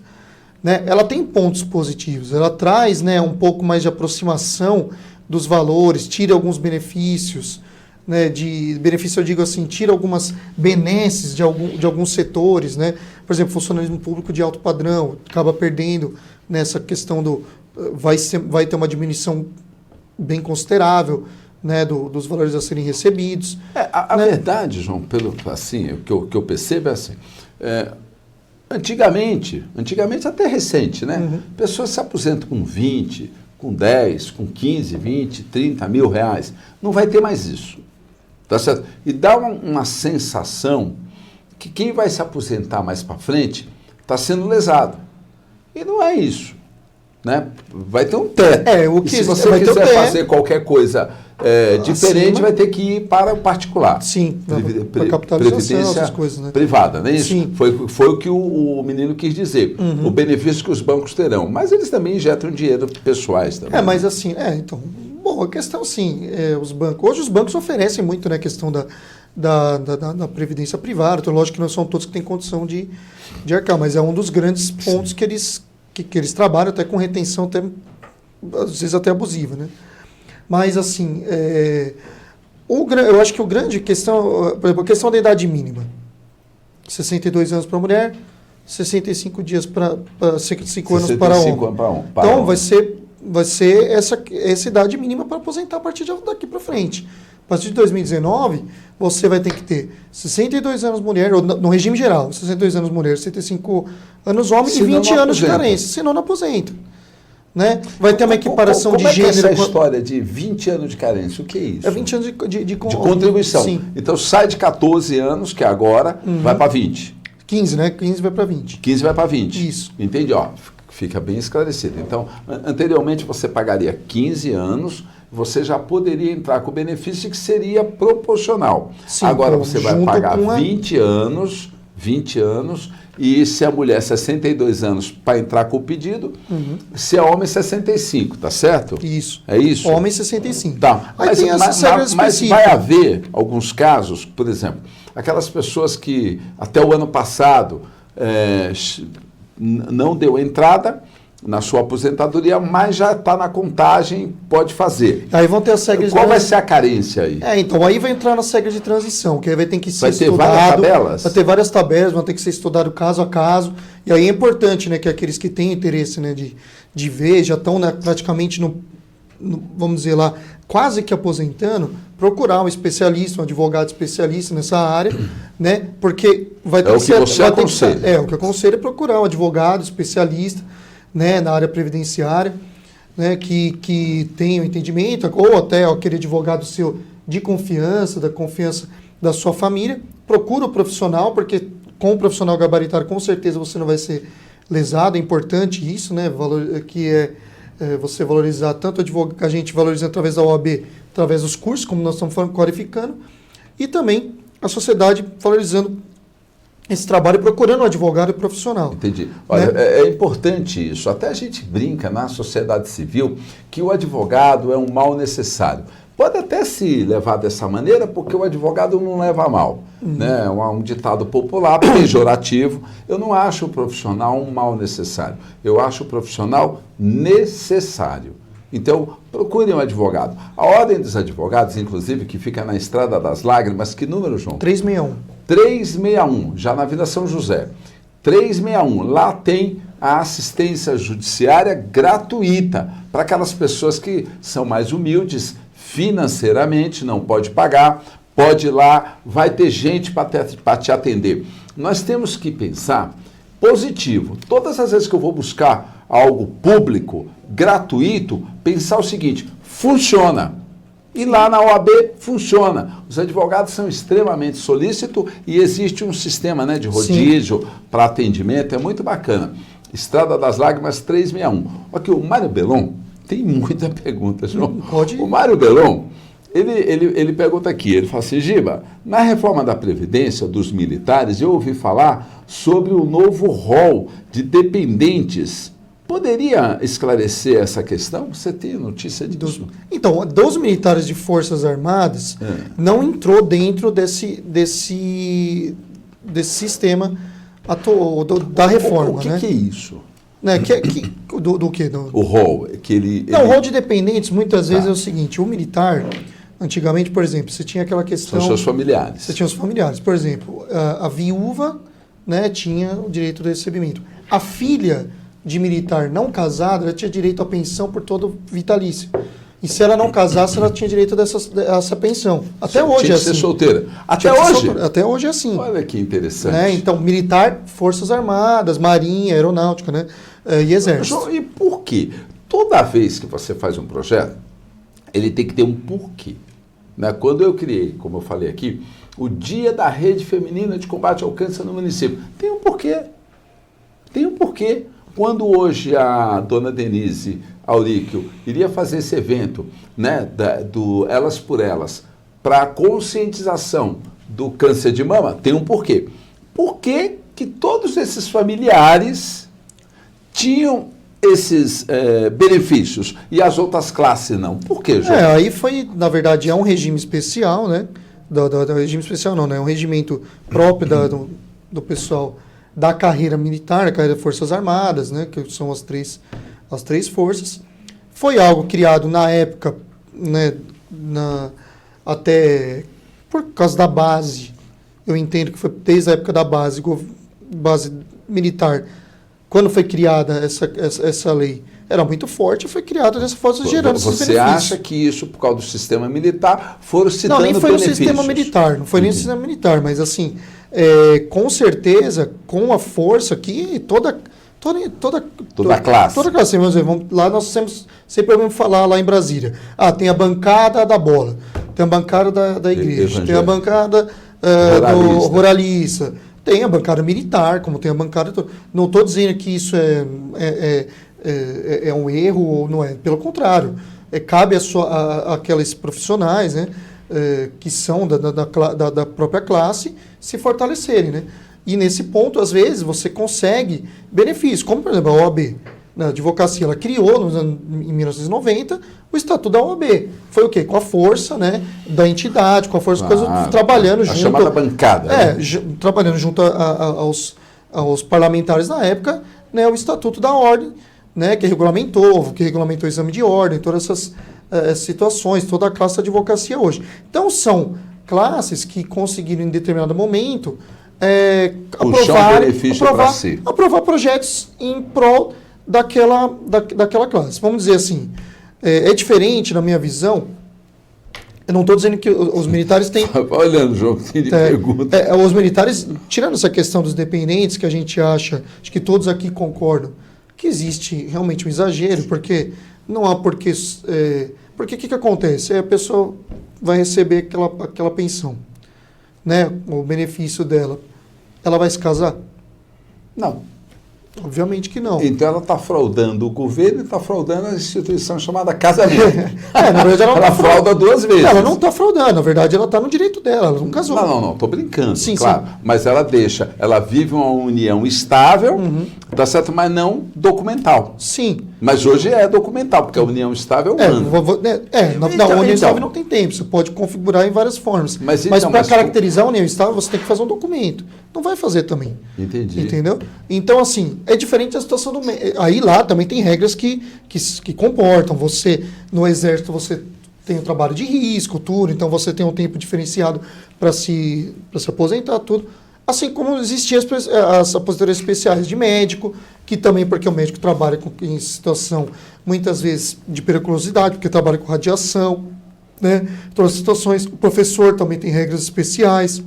né, ela tem pontos positivos. Ela traz, né, um pouco mais de aproximação dos valores, tira alguns benefícios, né, de benefício eu digo assim, tira algumas benesses de alguns setores, né? Por exemplo, funcionalismo público de alto padrão, acaba perdendo nessa questão do... vai ter uma diminuição bem considerável, né, dos valores a serem recebidos. A né? verdade, João, pelo assim, o que eu percebo é assim, antigamente até recente, né? Pessoas se aposentam com 20, com 10, com 15, 20, 30 mil reais. Não vai ter mais isso. Tá certo? E dá uma sensação que quem vai se aposentar mais para frente está sendo lesado. E não é isso. Né? Vai ter um teto. E se você quiser fazer qualquer coisa diferente, acima, vai ter que ir para o particular. Sim, para capitalização, essas coisas, né? Privada, não é isso? Sim. Foi o que o menino quis dizer. O benefício que os bancos terão. Mas eles também injetam dinheiro pessoais também. Mas assim, então... Bom, a questão sim, hoje os bancos oferecem muito, né, a questão da previdência privada. Então, lógico que não são todos que têm condição de arcar, mas é um dos grandes pontos que eles trabalham, até com retenção, até, às vezes até abusiva, né? Mas assim, eu acho que o grande questão, por exemplo, a questão da idade mínima, 62 anos para a mulher, 65 dias para 65 anos para homem. Então, vai ser essa idade mínima para aposentar a partir daqui para frente. A partir de 2019, você vai ter que ter 62 anos mulher, ou no regime geral, 62 anos mulher, 65 anos homem e 20 anos de carência, senão não aposenta. Né? Vai ter uma equiparação de gênero. Como é essa história de 20 anos de carência? O que é isso? É 20 anos de contribuição. Sim. Então sai de 14 anos, que é agora, vai para 20. 15, né? 15 vai para 20. 15 vai para 20. Isso. Entende? Fica bem esclarecido. Então, anteriormente você pagaria 15 anos, você já poderia entrar com o benefício que seria proporcional. Sim, agora você vai pagar 20 anos, e se a mulher 62 anos para entrar com o pedido, se é homem 65, tá certo? Isso. É isso? Homem 65. Tá. Mas vai haver alguns casos, por exemplo, aquelas pessoas que até o ano passado não deu entrada na sua aposentadoria, mas já está na contagem, pode fazer. Aí vão ter as regras... Qual vai ser a carência aí? Então aí vai entrar nas regras de transição, que aí vai ter que ser estudado. Vai ter várias tabelas? Vai ter várias tabelas, vão ter que ser estudado caso a caso. E aí é importante, né, que aqueles que têm interesse, né, de ver, já estão, né, praticamente vamos dizer lá, quase que aposentando, procurar um especialista, um advogado especialista nessa área, né? Porque vai ter o que você aconselha. O que eu aconselho é procurar um advogado especialista, né, na área previdenciária, né, que tenha um entendimento, ou até aquele advogado seu de confiança, da confiança da sua família. Procura o profissional, porque com o profissional gabaritário, com certeza você não vai ser lesado. É importante isso, né? Você valorizar tanto a gente valoriza através da OAB, através dos cursos, como nós estamos qualificando, e também a sociedade valorizando esse trabalho, procurando um advogado profissional. Entendi. Olha, né? É importante isso. Até a gente brinca na sociedade civil que o advogado é um mal necessário. Pode até se levar dessa maneira, porque o advogado não leva a mal. Né? É um ditado popular, pejorativo. Eu não acho o profissional um mal necessário. Eu acho o profissional necessário. Então, procurem um advogado. A Ordem dos Advogados, inclusive, que fica na Estrada das Lágrimas, que número, João? 361. 361, já na Vila São José. 361, lá tem a assistência judiciária gratuita para aquelas pessoas que são mais humildes financeiramente, não pode pagar, pode ir lá, vai ter gente para te atender. Nós temos que pensar positivo. Todas as vezes que eu vou buscar algo público, gratuito, pensar o seguinte: funciona. E lá na OAB funciona. Os advogados são extremamente solícitos e existe um sistema, né, de rodízio para atendimento, é muito bacana. Estrada das Lágrimas 361. Aqui o Mário Belon tem muita pergunta, João. Pode ir. O Mário Belon, ele pergunta aqui, ele fala assim: Giba, na reforma da Previdência dos militares, eu ouvi falar sobre o novo rol de dependentes. Poderia esclarecer essa questão? Você tem notícia disso? Então, dos militares de Forças Armadas, não entrou dentro desse sistema da reforma. O que é isso? Né? Do quê? O rol, que ele... Não, o rol de dependentes, muitas vezes é o seguinte, o militar, antigamente, por exemplo, você tinha aquela questão... São seus familiares. Você tinha os familiares. Por exemplo, a viúva, né, tinha o direito do recebimento. A filha de militar não casada, ela tinha direito à pensão por todo vitalício. E se ela não casasse, ela tinha direito dessa pensão. Até hoje tinha é que ser assim. solteira. Até Tinha que ser hoje? solteira. Até hoje é assim. Olha que interessante. Né? Então, militar, Forças Armadas, Marinha, Aeronáutica, né? E Exército. João, e por quê? Toda vez que você faz um projeto, ele tem que ter um porquê. Né? Quando eu criei, como eu falei aqui, o Dia da Rede Feminina de Combate ao Câncer no município, tem um porquê. Tem um porquê. Quando hoje a dona Denise Auríquio iria fazer esse evento, né, do Elas por Elas, para conscientização do câncer de mama, tem um porquê. Por que que todos esses familiares tinham esses benefícios e as outras classes não? Por quê, João? Aí foi, na verdade, é um regime especial, né? Do regime especial não, né? É um regimento próprio do pessoal da carreira militar, da carreira das Forças Armadas, né? Que são as três forças. Foi algo criado na época, né? Até por causa da base. Eu entendo que foi desde a época da base militar. Quando foi criada essa lei, era muito forte, foi criada dessa forma, gerando esses benefícios. Você acha que isso, por causa do sistema militar, foram se dando benefícios? Não, nem foi no sistema militar, não foi nem no sistema militar, mas assim, com certeza, com a força que toda classe. Toda classe. Lá nós sempre ouvimos falar lá em Brasília. Tem a bancada da bola, tem a bancada da igreja, tem a bancada do ruralista, tem a bancada militar, como tem a bancada... Não estou dizendo que isso é um erro ou não é. Pelo contrário, cabe aqueles profissionais, né, que são da própria classe se fortalecerem. Né? E nesse ponto, às vezes, você consegue benefícios, como, por exemplo, a OAB. A advocacia, ela criou em 1990 o Estatuto da OAB. Foi o quê? Com a força, né, da entidade, com a força trabalhando junto... A chamada bancada. Trabalhando junto aos parlamentares na época, né, o Estatuto da Ordem, né, que regulamentou o exame de ordem, todas essas situações, toda a classe da advocacia hoje. Então, são classes que conseguiram, em determinado momento, aprovar projetos em prol daquela classe. Vamos dizer assim, é diferente, na minha visão, eu não estou dizendo que os militares têm... Olhando, João, tem de pergunta. Os militares, tirando essa questão dos dependentes, que a gente acho que todos aqui concordam, que existe realmente um exagero, porque não há porquê... Porque o que acontece? A pessoa vai receber aquela pensão, né? O benefício dela. Ela vai se casar? Não. Obviamente que não. Então ela está fraudando o governo e está fraudando a instituição chamada casamento. Na verdade ela frauda duas vezes. Ela não está fraudando, na verdade ela está no direito dela, ela não casou. Não, estou brincando, sim, claro. Sim. Mas ela vive uma união estável, tá certo, mas não documental. Sim. Mas hoje é documental, porque a união estável é humana. A união estável não tem tempo, você pode configurar em várias formas. Mas para caracterizar a união estável, você tem que fazer um documento. Não vai fazer também. Entendi. Entendeu? Então, assim, é diferente da situação do... Aí lá também tem regras que comportam. Você, no Exército, você tem o trabalho de risco, tudo, então você tem um tempo diferenciado para se aposentar, tudo. Assim como existiam as aposentadorias especiais de médico, que também, porque o médico trabalha em situação, muitas vezes, de periculosidade, porque trabalha com radiação, né? Todas as situações. O professor também tem regras especiais,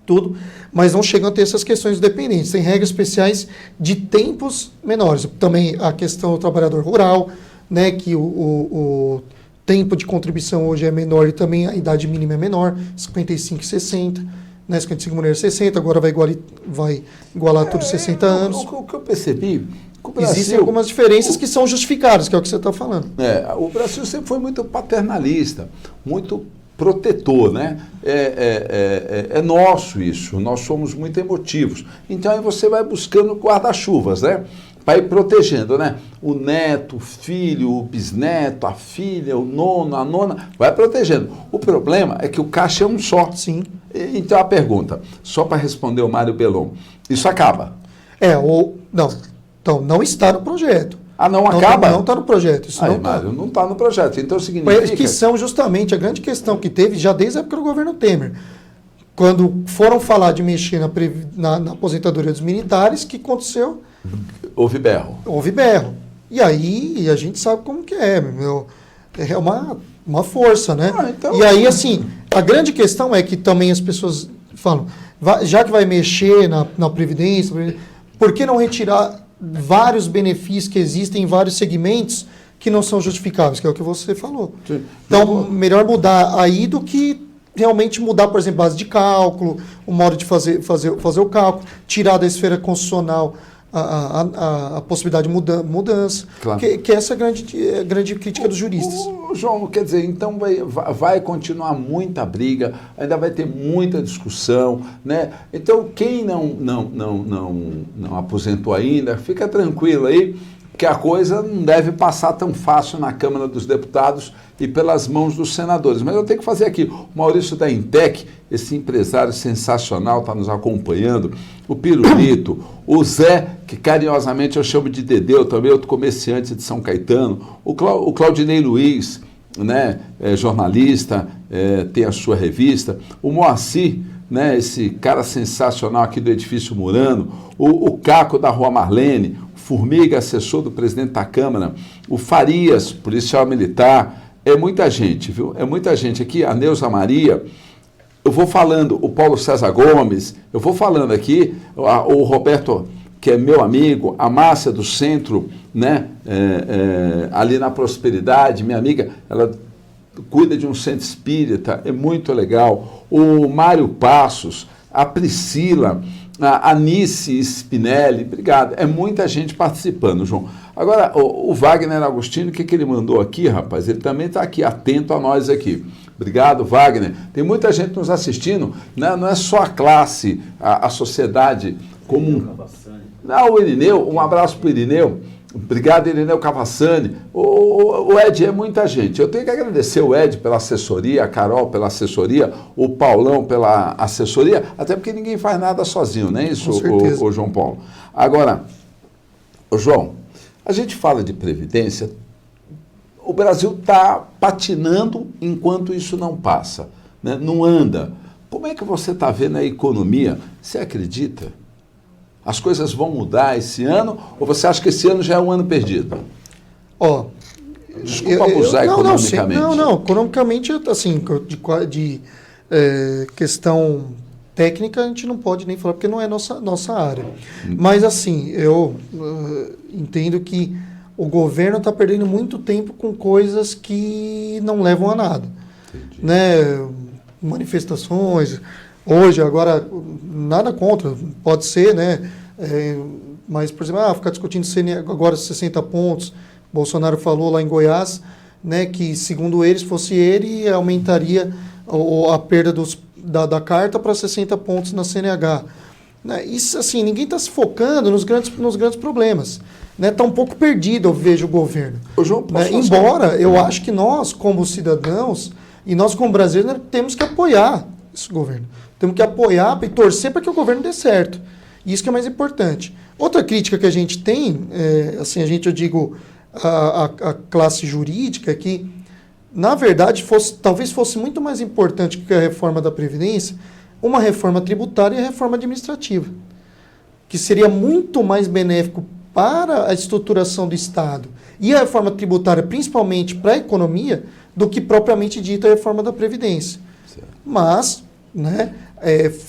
tudo, mas não chegam a ter essas questões dependentes. Tem regras especiais de tempos menores. Também a questão do trabalhador rural, né? Que o tempo de contribuição hoje é menor e também a idade mínima é menor, 55 e 60. 55 mulheres 60, agora vai igualar tudo 60 anos. O que eu percebi... Existem algumas diferenças que são justificadas, que é o que você está falando. O Brasil sempre foi muito paternalista, muito protetor, né? É nosso isso, nós somos muito emotivos. Então aí você vai buscando guarda-chuvas, né? Para ir protegendo, né? O neto, o filho, o bisneto, a filha, o nono, a nona, vai protegendo. O problema é que o caixa é um só. Sim. Então a pergunta, só para responder o Mário Belon, isso acaba? Não. Então, não está no projeto. Ah, não acaba? Não está no projeto. Isso Aí, não está. Mário, não está no projeto. Então significa... Que são justamente a grande questão que teve já desde a época do governo Temer. Quando foram falar de mexer na aposentadoria dos militares, o que aconteceu? Houve berro. Houve berro. E aí a gente sabe como que é, meu. É uma força, né? Então... E aí, assim, a grande questão é que também as pessoas falam, já que vai mexer na Previdência, por que não retirar vários benefícios que existem em vários segmentos que não são justificáveis, que é o que você falou. Sim. Então, melhor mudar aí do que realmente mudar, por exemplo, base de cálculo, o modo de fazer o cálculo, tirar da esfera constitucional a possibilidade de mudança, claro. que essa é a grande crítica dos juristas. João, quer dizer, então vai continuar muita briga, ainda vai ter muita discussão, né? Então, quem não aposentou ainda, fica tranquilo aí, que a coisa não deve passar tão fácil na Câmara dos Deputados e pelas mãos dos senadores. Mas eu tenho que fazer aqui. O Maurício da Intec, esse empresário sensacional, está nos acompanhando. O Pirulito, o Zé, que carinhosamente eu chamo de Dedeu, também outro comerciante de São Caetano. O Claudinei Luiz, né, jornalista, tem a sua revista. O Moacir, né, esse cara sensacional aqui do Edifício Murano. O Caco da Rua Marlene. Formiga, assessor do presidente da Câmara, o Farias, policial militar, é muita gente, viu? É muita gente aqui, a Neuza Maria, eu vou falando, o Paulo César Gomes, eu vou falando aqui, o Roberto, que é meu amigo, a Márcia do Centro, né? Ali na Prosperidade, minha amiga, ela cuida de um centro espírita, é muito legal, o Mário Passos, a Priscila, a Anice Spinelli, obrigado. É muita gente participando, João. Agora, o Wagner Agostino, o que ele mandou aqui, rapaz? Ele também está aqui, atento a nós aqui. Obrigado, Wagner. Tem muita gente nos assistindo, né? Não é só a classe, a sociedade comum. Não, o Irineu, um abraço para o Irineu. Obrigado, Irineu Cavassani. O Ed, é muita gente. Eu tenho que agradecer o Ed pela assessoria, a Carol pela assessoria, o Paulão pela assessoria, até porque ninguém faz nada sozinho, não é isso, o João Paulo? Agora, João, a gente fala de Previdência, o Brasil está patinando enquanto isso não passa, né? Não anda. Como é que você está vendo a economia? Você acredita? As coisas vão mudar esse ano ou você acha que esse ano já é um ano perdido? Desculpa abusar economicamente. Não, economicamente, assim, de questão técnica a gente não pode nem falar porque não é nossa área. Mas assim, eu entendo que o governo está perdendo muito tempo com coisas que não levam a nada. Entendi. Né? Manifestações... Hoje, agora, nada contra, pode ser, né? Mas, por exemplo, ficar discutindo agora 60 pontos. Bolsonaro falou lá em Goiás, né, que, segundo eles, fosse ele, aumentaria a perda da carta para 60 pontos na CNH. Né? Isso, assim, ninguém está se focando nos grandes problemas. Está um pouco perdido, eu vejo o governo. João, embora eu acho que nós, como cidadãos, e nós, como brasileiros, temos que apoiar esse governo. Temos que apoiar e torcer para que o governo dê certo. Isso que é mais importante. Outra crítica que a gente tem, eu digo, a classe jurídica, é que, na verdade, talvez fosse muito mais importante que a reforma da Previdência, uma reforma tributária e a reforma administrativa, que seria muito mais benéfico para a estruturação do Estado e a reforma tributária, principalmente para a economia, do que propriamente dita a reforma da Previdência. Certo. Mas, né,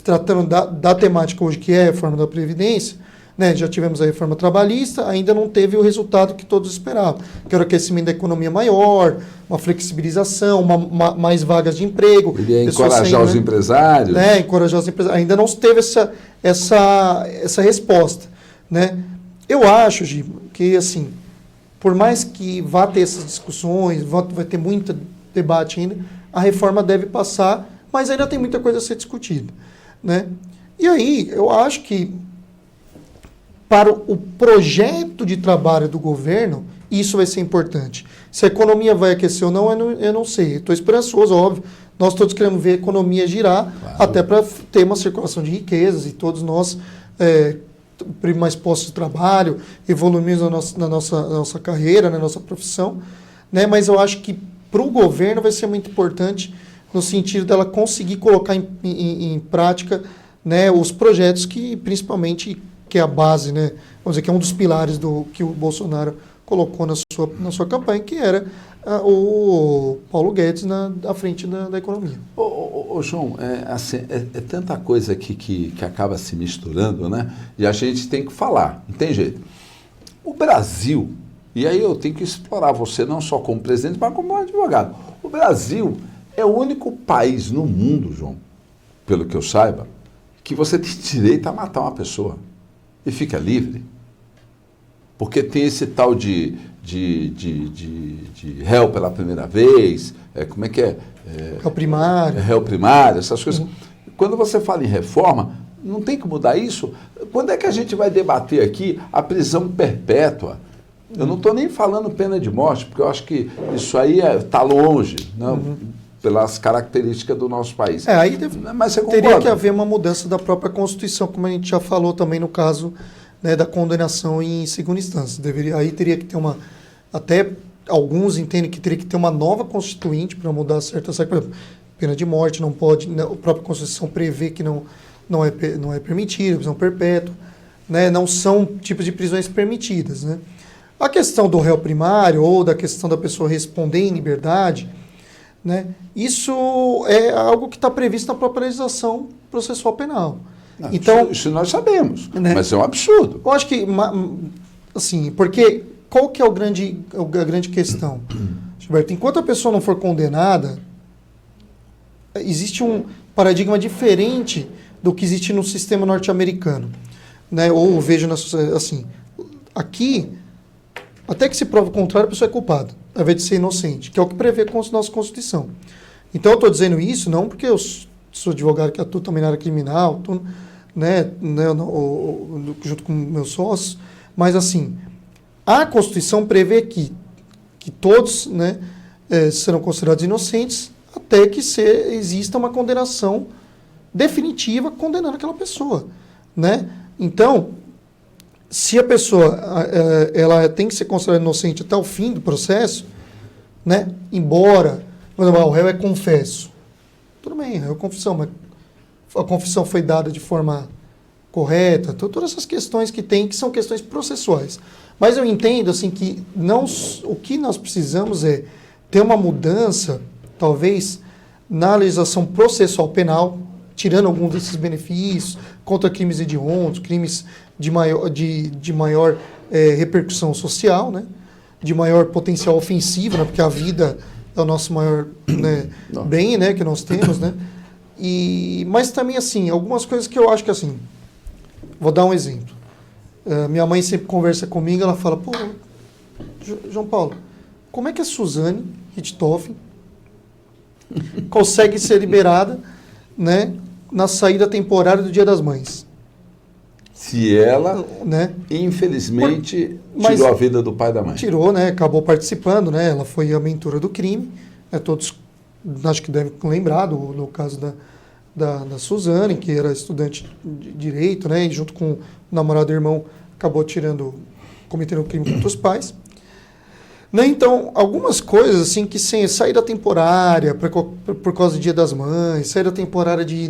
tratando da temática hoje, que é a reforma da Previdência, né, já tivemos a reforma trabalhista, ainda não teve o resultado que todos esperavam, que era o aquecimento da economia maior, uma flexibilização, mais vagas de emprego. Ele ia encorajar os empresários. Encorajar os empresários. Ainda não teve essa resposta. Né? Eu acho, Gi, que assim, por mais que vá ter essas discussões, vai ter muito debate ainda, a reforma deve passar, mas ainda tem muita coisa a ser discutida. Né? E aí, eu acho que para o projeto de trabalho do governo, isso vai ser importante. Se a economia vai aquecer ou não, eu não sei. Estou esperançoso, óbvio. Nós todos queremos ver a economia girar, claro, até para ter uma circulação de riquezas e todos nós mais postos de trabalho, evoluirmos na nossa carreira, na nossa profissão, né? Mas eu acho que para o governo vai ser muito importante no sentido dela conseguir colocar em prática, né, os projetos que, principalmente, que é a base, né, vamos dizer, que é um dos pilares do que o Bolsonaro colocou na sua campanha, que era o Paulo Guedes à frente da economia. Ô, João, é tanta coisa aqui que acaba se misturando, né? E a gente tem que falar, não tem jeito. O Brasil, e aí eu tenho que explorar você não só como presidente, mas como advogado. O Brasil é o único país no mundo, João, pelo que eu saiba, que você tem direito a matar uma pessoa e fica livre. Porque tem esse tal de réu pela primeira vez, como é que é? Réu primário. Réu primário, essas coisas. Quando você fala em reforma, não tem que mudar isso? Quando é que a gente vai debater aqui a prisão perpétua? Eu não estou nem falando pena de morte, porque eu acho que isso aí está longe, não? Pelas características do nosso país. Aí mas você teria que haver uma mudança da própria Constituição, como a gente já falou também no caso, né, da condenação em segunda instância. Aí teria que ter até alguns entendem que teria que ter uma nova constituinte para mudar certas coisas. Por exemplo, pena de morte não pode, a própria Constituição prevê que não é permitida, prisão perpétua, né, não são tipos de prisões permitidas, né. A questão do réu primário ou da questão da pessoa responder em liberdade, né, isso é algo que está previsto na própria legislação processual penal. Não, então, isso nós sabemos, né, mas é um absurdo. Eu acho que, assim, porque qual que é a grande questão, Gilberto? Enquanto a pessoa não for condenada, existe um paradigma diferente do que existe no sistema norte-americano, né? Ou vejo assim, aqui, até que se prova o contrário, a pessoa é culpada, ao invés de ser inocente, que é o que prevê com a nossa Constituição. Então, eu estou dizendo isso não porque eu sou advogado que atua também na área criminal, né, junto com meus sócios, mas assim, a Constituição prevê que todos, né, serão considerados inocentes até que exista uma condenação definitiva condenando aquela pessoa, né? Então, se a pessoa ela tem que ser considerada inocente até o fim do processo, né, embora, por exemplo, o réu é confesso, tudo bem, é confissão, mas a confissão foi dada de forma correta, todas essas questões que são questões processuais. Mas eu entendo assim, que o que nós precisamos é ter uma mudança, talvez, na legislação processual penal, tirando alguns desses benefícios, contra crimes hediondos, crimes de maior repercussão social, né, de maior potencial ofensivo, né, porque a vida é o nosso maior, né, bem, né, que nós temos, né? Mas também, assim, algumas coisas que eu acho que, assim, vou dar um exemplo. Minha mãe sempre conversa comigo, ela fala, pô, João Paulo, como é que a Suzane Richthofen consegue ser liberada, né, na saída temporária do Dia das Mães? Se ela, né, infelizmente, tirou a vida do pai e da mãe. Tirou, né, acabou participando, né, ela foi a mentora do crime, né, todos acho que devem lembrar do caso da Suzane, que era estudante de Direito, né, e junto com o namorado e irmão acabou cometendo um crime contra os pais. Né, então, algumas coisas assim que sem saída temporária por causa do Dia das Mães, saída temporária de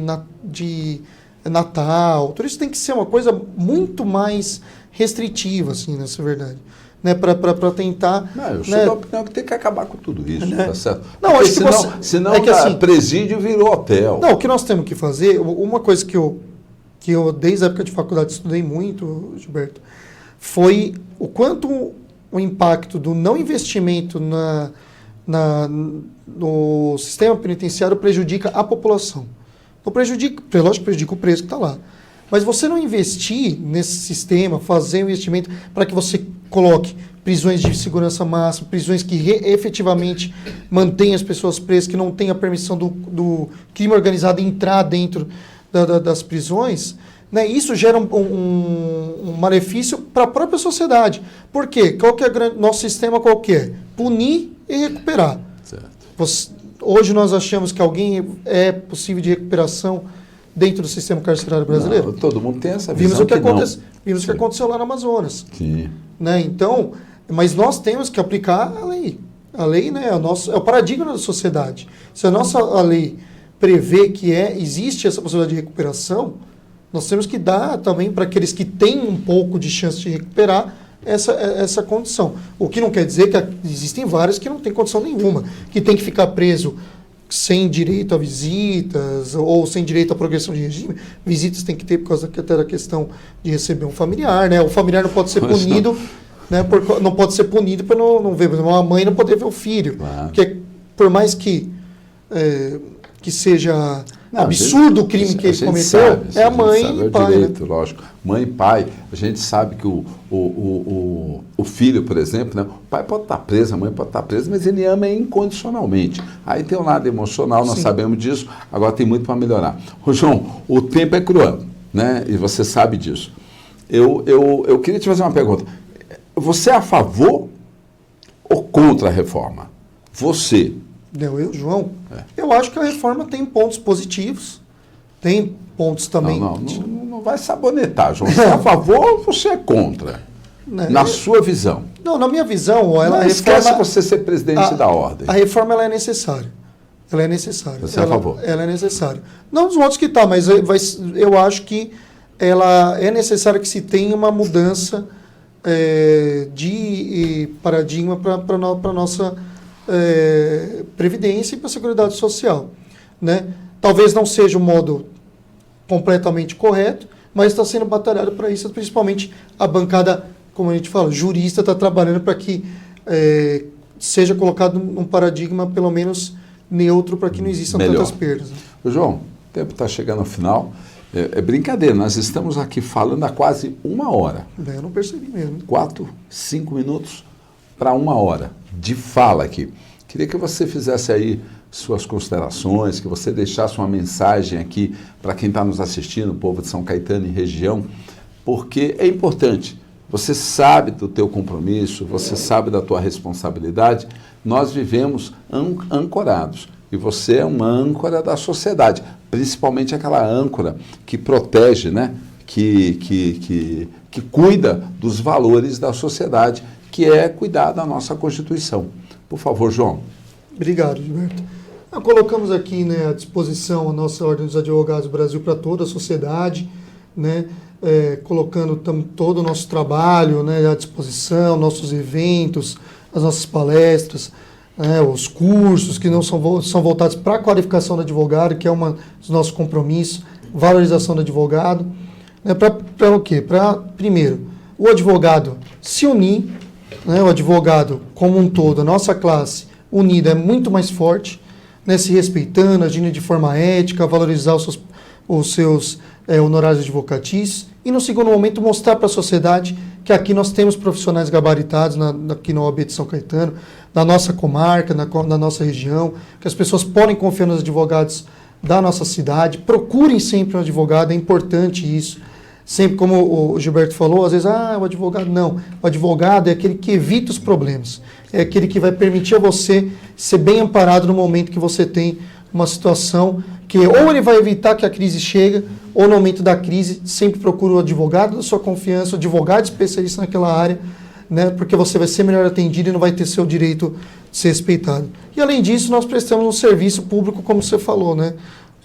Natal, tudo isso tem que ser uma coisa muito mais restritiva, assim, nessa verdade. Né, para tentar... Não, eu sou da opinião que tem que acabar com tudo isso, né? Tá certo? Não, porque acho que senão é que, assim, presídio virou hotel. Não, o que nós temos que fazer, uma coisa que eu desde a época de faculdade estudei muito, Gilberto, foi o quanto o impacto do não investimento no sistema penitenciário prejudica a população. Não prejudica, lógico que prejudica o preço que está lá. Mas você não investir nesse sistema, fazer um investimento para que você coloque prisões de segurança máxima, prisões que efetivamente mantenham as pessoas presas, que não tenha permissão do crime organizado entrar dentro das prisões, né? Isso gera um malefício para a própria sociedade. Por quê? Qual que é nosso sistema qualquer? Punir e recuperar. Certo. Hoje nós achamos que alguém é possível de recuperação dentro do sistema carcerário brasileiro? Não, todo mundo tem essa Vimos visão o que, não. que aconteceu lá no Amazonas. Sim. Né? Então, mas nós temos que aplicar a lei. A lei, né, é o paradigma da sociedade. Se a lei prevê que existe essa possibilidade de recuperação, nós temos que dar também para aqueles que têm um pouco de chance de recuperar essa condição. O que não quer dizer que existem vários que não têm condição nenhuma, que tem que ficar preso sem direito a visitas ou sem direito à progressão de regime. Visitas tem que ter por causa até da questão de receber um familiar, né? O familiar não pode ser punido, né? Não pode ser punido para não ver, por exemplo, uma mãe não poder ver o filho. Claro. Porque por mais que seja absurdo o crime que ele cometeu, é a mãe e o pai. Direito, né? Lógico. Mãe e pai, a gente sabe que o filho, por exemplo, né? O pai pode estar preso, a mãe pode estar presa, mas ele ama incondicionalmente. Aí tem um lado emocional, nós sabemos disso, agora tem muito para melhorar. Ô, João, o tempo é cruel, né? E você sabe disso. Eu queria te fazer uma pergunta. Você é a favor ou contra a reforma? Você. Eu, João, eu acho que a reforma tem pontos positivos, tem pontos também... Não vai sabonetar, João. Você é a favor ou você é contra? Na sua visão. Não, na minha visão... Esquece você ser presidente da ordem. A reforma ela é necessária. Ela é necessária. Você é a favor? Ela é necessária. Não dos votos que está, mas eu acho que ela é necessária que se tenha uma mudança de paradigma para a nossa... previdência e para a Seguridade Social, né? Talvez não seja o modo completamente correto, mas está sendo batalhado para isso, principalmente a bancada, como a gente fala, jurista está trabalhando para que seja colocado um paradigma pelo menos neutro para que não existam tantas perdas. Né? João, o tempo está chegando ao final. É brincadeira, nós estamos aqui falando há quase 1 hora. Eu não percebi mesmo. 4, 5 minutos para 1 hora de fala aqui. Queria que você fizesse aí suas considerações, que você deixasse uma mensagem aqui para quem está nos assistindo, o povo de São Caetano e região, porque é importante. Você sabe do teu compromisso, você sabe da tua responsabilidade. Nós vivemos ancorados e você é uma âncora da sociedade, principalmente aquela âncora que protege, né? que cuida dos valores da sociedade, que é cuidar da nossa Constituição. Por favor, João. Obrigado, Gilberto. Colocamos aqui, né, à disposição a nossa Ordem dos Advogados do Brasil para toda a sociedade, né, colocando todo o nosso trabalho, né, à disposição, nossos eventos, as nossas palestras, os cursos que não são voltados para a qualificação do advogado, que é um dos nossos compromissos, valorização do advogado. Para o quê? Para, primeiro, o advogado se unir, né, o advogado como um todo, a nossa classe unida é muito mais forte, né, se respeitando, agindo de forma ética, valorizar os seus honorários advocatícios e, no segundo momento, mostrar para a sociedade que aqui nós temos profissionais gabaritados aqui na OAB de São Caetano, na nossa comarca, na nossa região, que as pessoas podem confiar nos advogados da nossa cidade, procurem sempre um advogado, é importante isso. Sempre, como o Gilberto falou, às vezes, o advogado não. O advogado é aquele que evita os problemas. É aquele que vai permitir a você ser bem amparado no momento que você tem uma situação que ou ele vai evitar que a crise chegue, ou no momento da crise, sempre procura o advogado da sua confiança, o advogado especialista naquela área, né, porque você vai ser melhor atendido e não vai ter seu direito de ser respeitado. E, além disso, nós prestamos um serviço público, como você falou, né,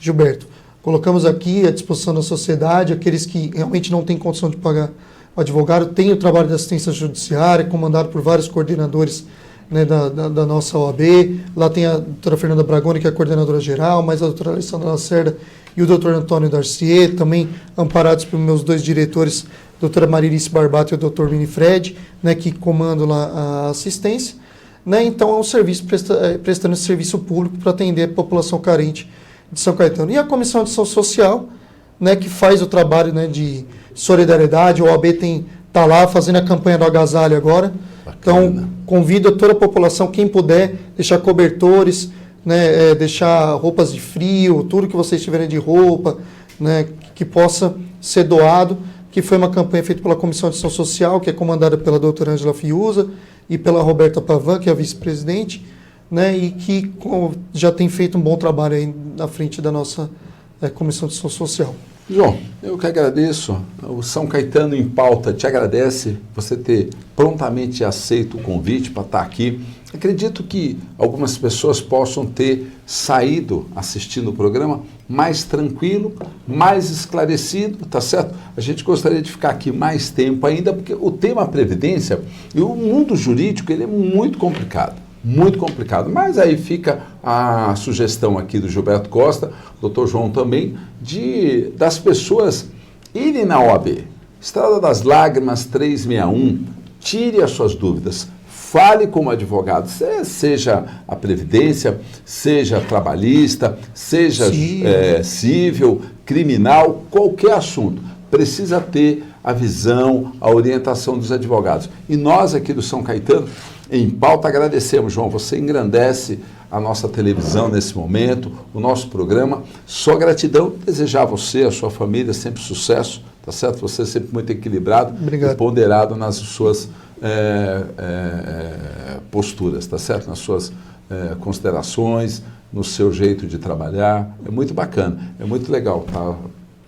Gilberto? Colocamos aqui à disposição da sociedade, aqueles que realmente não têm condição de pagar o advogado, tem o trabalho de assistência judiciária, comandado por vários coordenadores, né, da nossa OAB. Lá tem a doutora Fernanda Bragoni, que é a coordenadora geral, mais a doutora Alessandra Lacerda e o doutor Antônio Darcier, também amparados pelos meus 2 diretores, a doutora Marilice Barbato e o doutor Minifred, né, que comandam lá a assistência. Né, então, é um serviço prestando esse serviço público para atender a população carente de São Caetano. E a Comissão de Ação Social, né, que faz o trabalho, né, de solidariedade. O OAB está lá fazendo a campanha do agasalho agora. Bacana. Então, convido a toda a população, quem puder, deixar cobertores, né, deixar roupas de frio, tudo que vocês tiverem de roupa, né, que possa ser doado, que foi uma campanha feita pela Comissão de Ação Social, que é comandada pela doutora Ângela Fiuza e pela Roberta Pavan, que é a vice-presidente, né, e que já tem feito um bom trabalho aí na frente da nossa Comissão de Ação Social. João, eu que agradeço. O São Caetano em Pauta te agradece você ter prontamente aceito o convite para estar aqui. Acredito que algumas pessoas possam ter saído assistindo o programa mais tranquilo, mais esclarecido, tá certo? A gente gostaria de ficar aqui mais tempo ainda, porque o tema Previdência e o mundo jurídico ele é muito complicado. Muito complicado, mas aí fica a sugestão aqui do Gilberto Costa, doutor João também, das pessoas irem na OAB. Estrada das Lágrimas 361, tire as suas dúvidas, fale como advogado, seja a Previdência, seja trabalhista, seja civil, criminal, qualquer assunto. Precisa ter a visão, a orientação dos advogados. E nós aqui do São Caetano, em Pauta, agradecemos, João. Você engrandece a nossa televisão nesse momento, o nosso programa. Só gratidão, desejar a você, a sua família, sempre sucesso, tá certo? Você sempre muito equilibrado. Obrigado. E ponderado nas suas posturas, tá certo? Nas suas considerações, no seu jeito de trabalhar. É muito bacana, é muito legal estar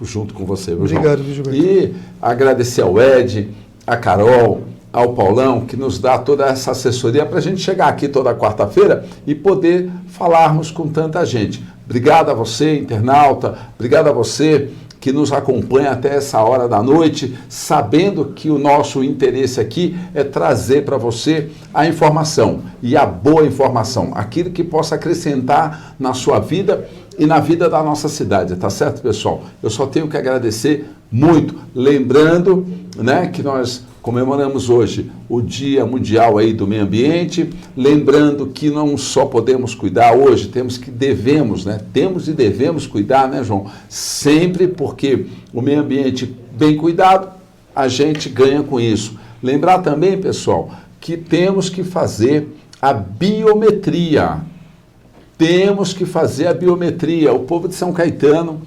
junto com você, viu, João? Obrigado, Gilberto. E agradecer ao Ed, a Carol, ao Paulão, que nos dá toda essa assessoria para a gente chegar aqui toda quarta-feira e poder falarmos com tanta gente. Obrigado a você, internauta, obrigado a você que nos acompanha até essa hora da noite, sabendo que o nosso interesse aqui é trazer para você a informação, e a boa informação, aquilo que possa acrescentar na sua vida e na vida da nossa cidade, tá certo, pessoal? Eu só tenho que agradecer muito, lembrando, né, que nós comemoramos hoje o Dia Mundial aí do Meio Ambiente, lembrando que não só podemos cuidar hoje, temos e devemos cuidar, né, João? Sempre, porque o meio ambiente bem cuidado, a gente ganha com isso. Lembrar também, pessoal, que temos que fazer a biometria. Temos que fazer a biometria. O povo de São Caetano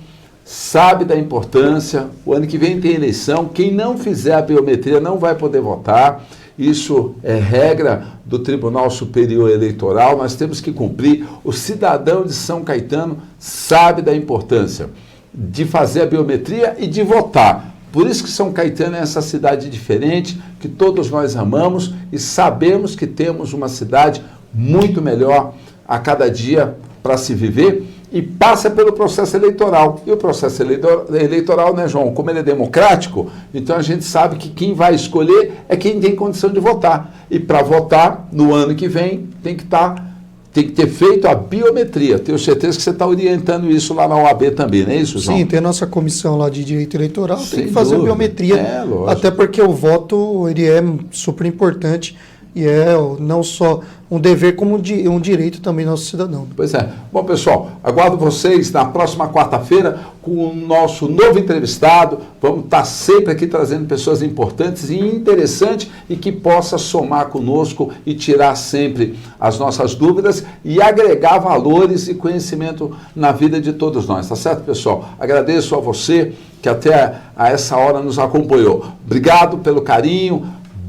sabe da importância. O ano que vem tem eleição. Quem não fizer a biometria não vai poder votar. Isso é regra do Tribunal Superior Eleitoral. Nós temos que cumprir. O cidadão de São Caetano sabe da importância de fazer a biometria e de votar. Por isso que São Caetano é essa cidade diferente, que todos nós amamos e sabemos que temos uma cidade muito melhor a cada dia para se viver, e passa pelo processo eleitoral. E o processo eleitoral, né, João, como ele é democrático, então a gente sabe que quem vai escolher é quem tem condição de votar. E para votar, no ano que vem, tem que ter feito a biometria. Tenho certeza que você está orientando isso lá na OAB também, não é isso, João? Sim, tem a nossa comissão lá de direito eleitoral, Sem tem que fazer dúvida. a biometria, Lógico. até porque o voto ele é super importante e é não só um dever, como um direito também do nosso cidadão. Pois é. Bom, pessoal, aguardo vocês na próxima quarta-feira com o nosso novo entrevistado. Vamos estar sempre aqui trazendo pessoas importantes e interessantes e que possa somar conosco e tirar sempre as nossas dúvidas e agregar valores e conhecimento na vida de todos nós. Tá certo, pessoal? Agradeço a você que até a essa hora nos acompanhou. Obrigado pelo carinho.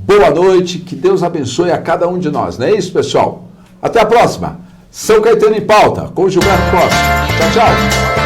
Boa noite, que Deus abençoe a cada um de nós, não é isso, pessoal? Até a próxima. São Caetano em Pauta, com Gilberto Costa. Tchau, tchau.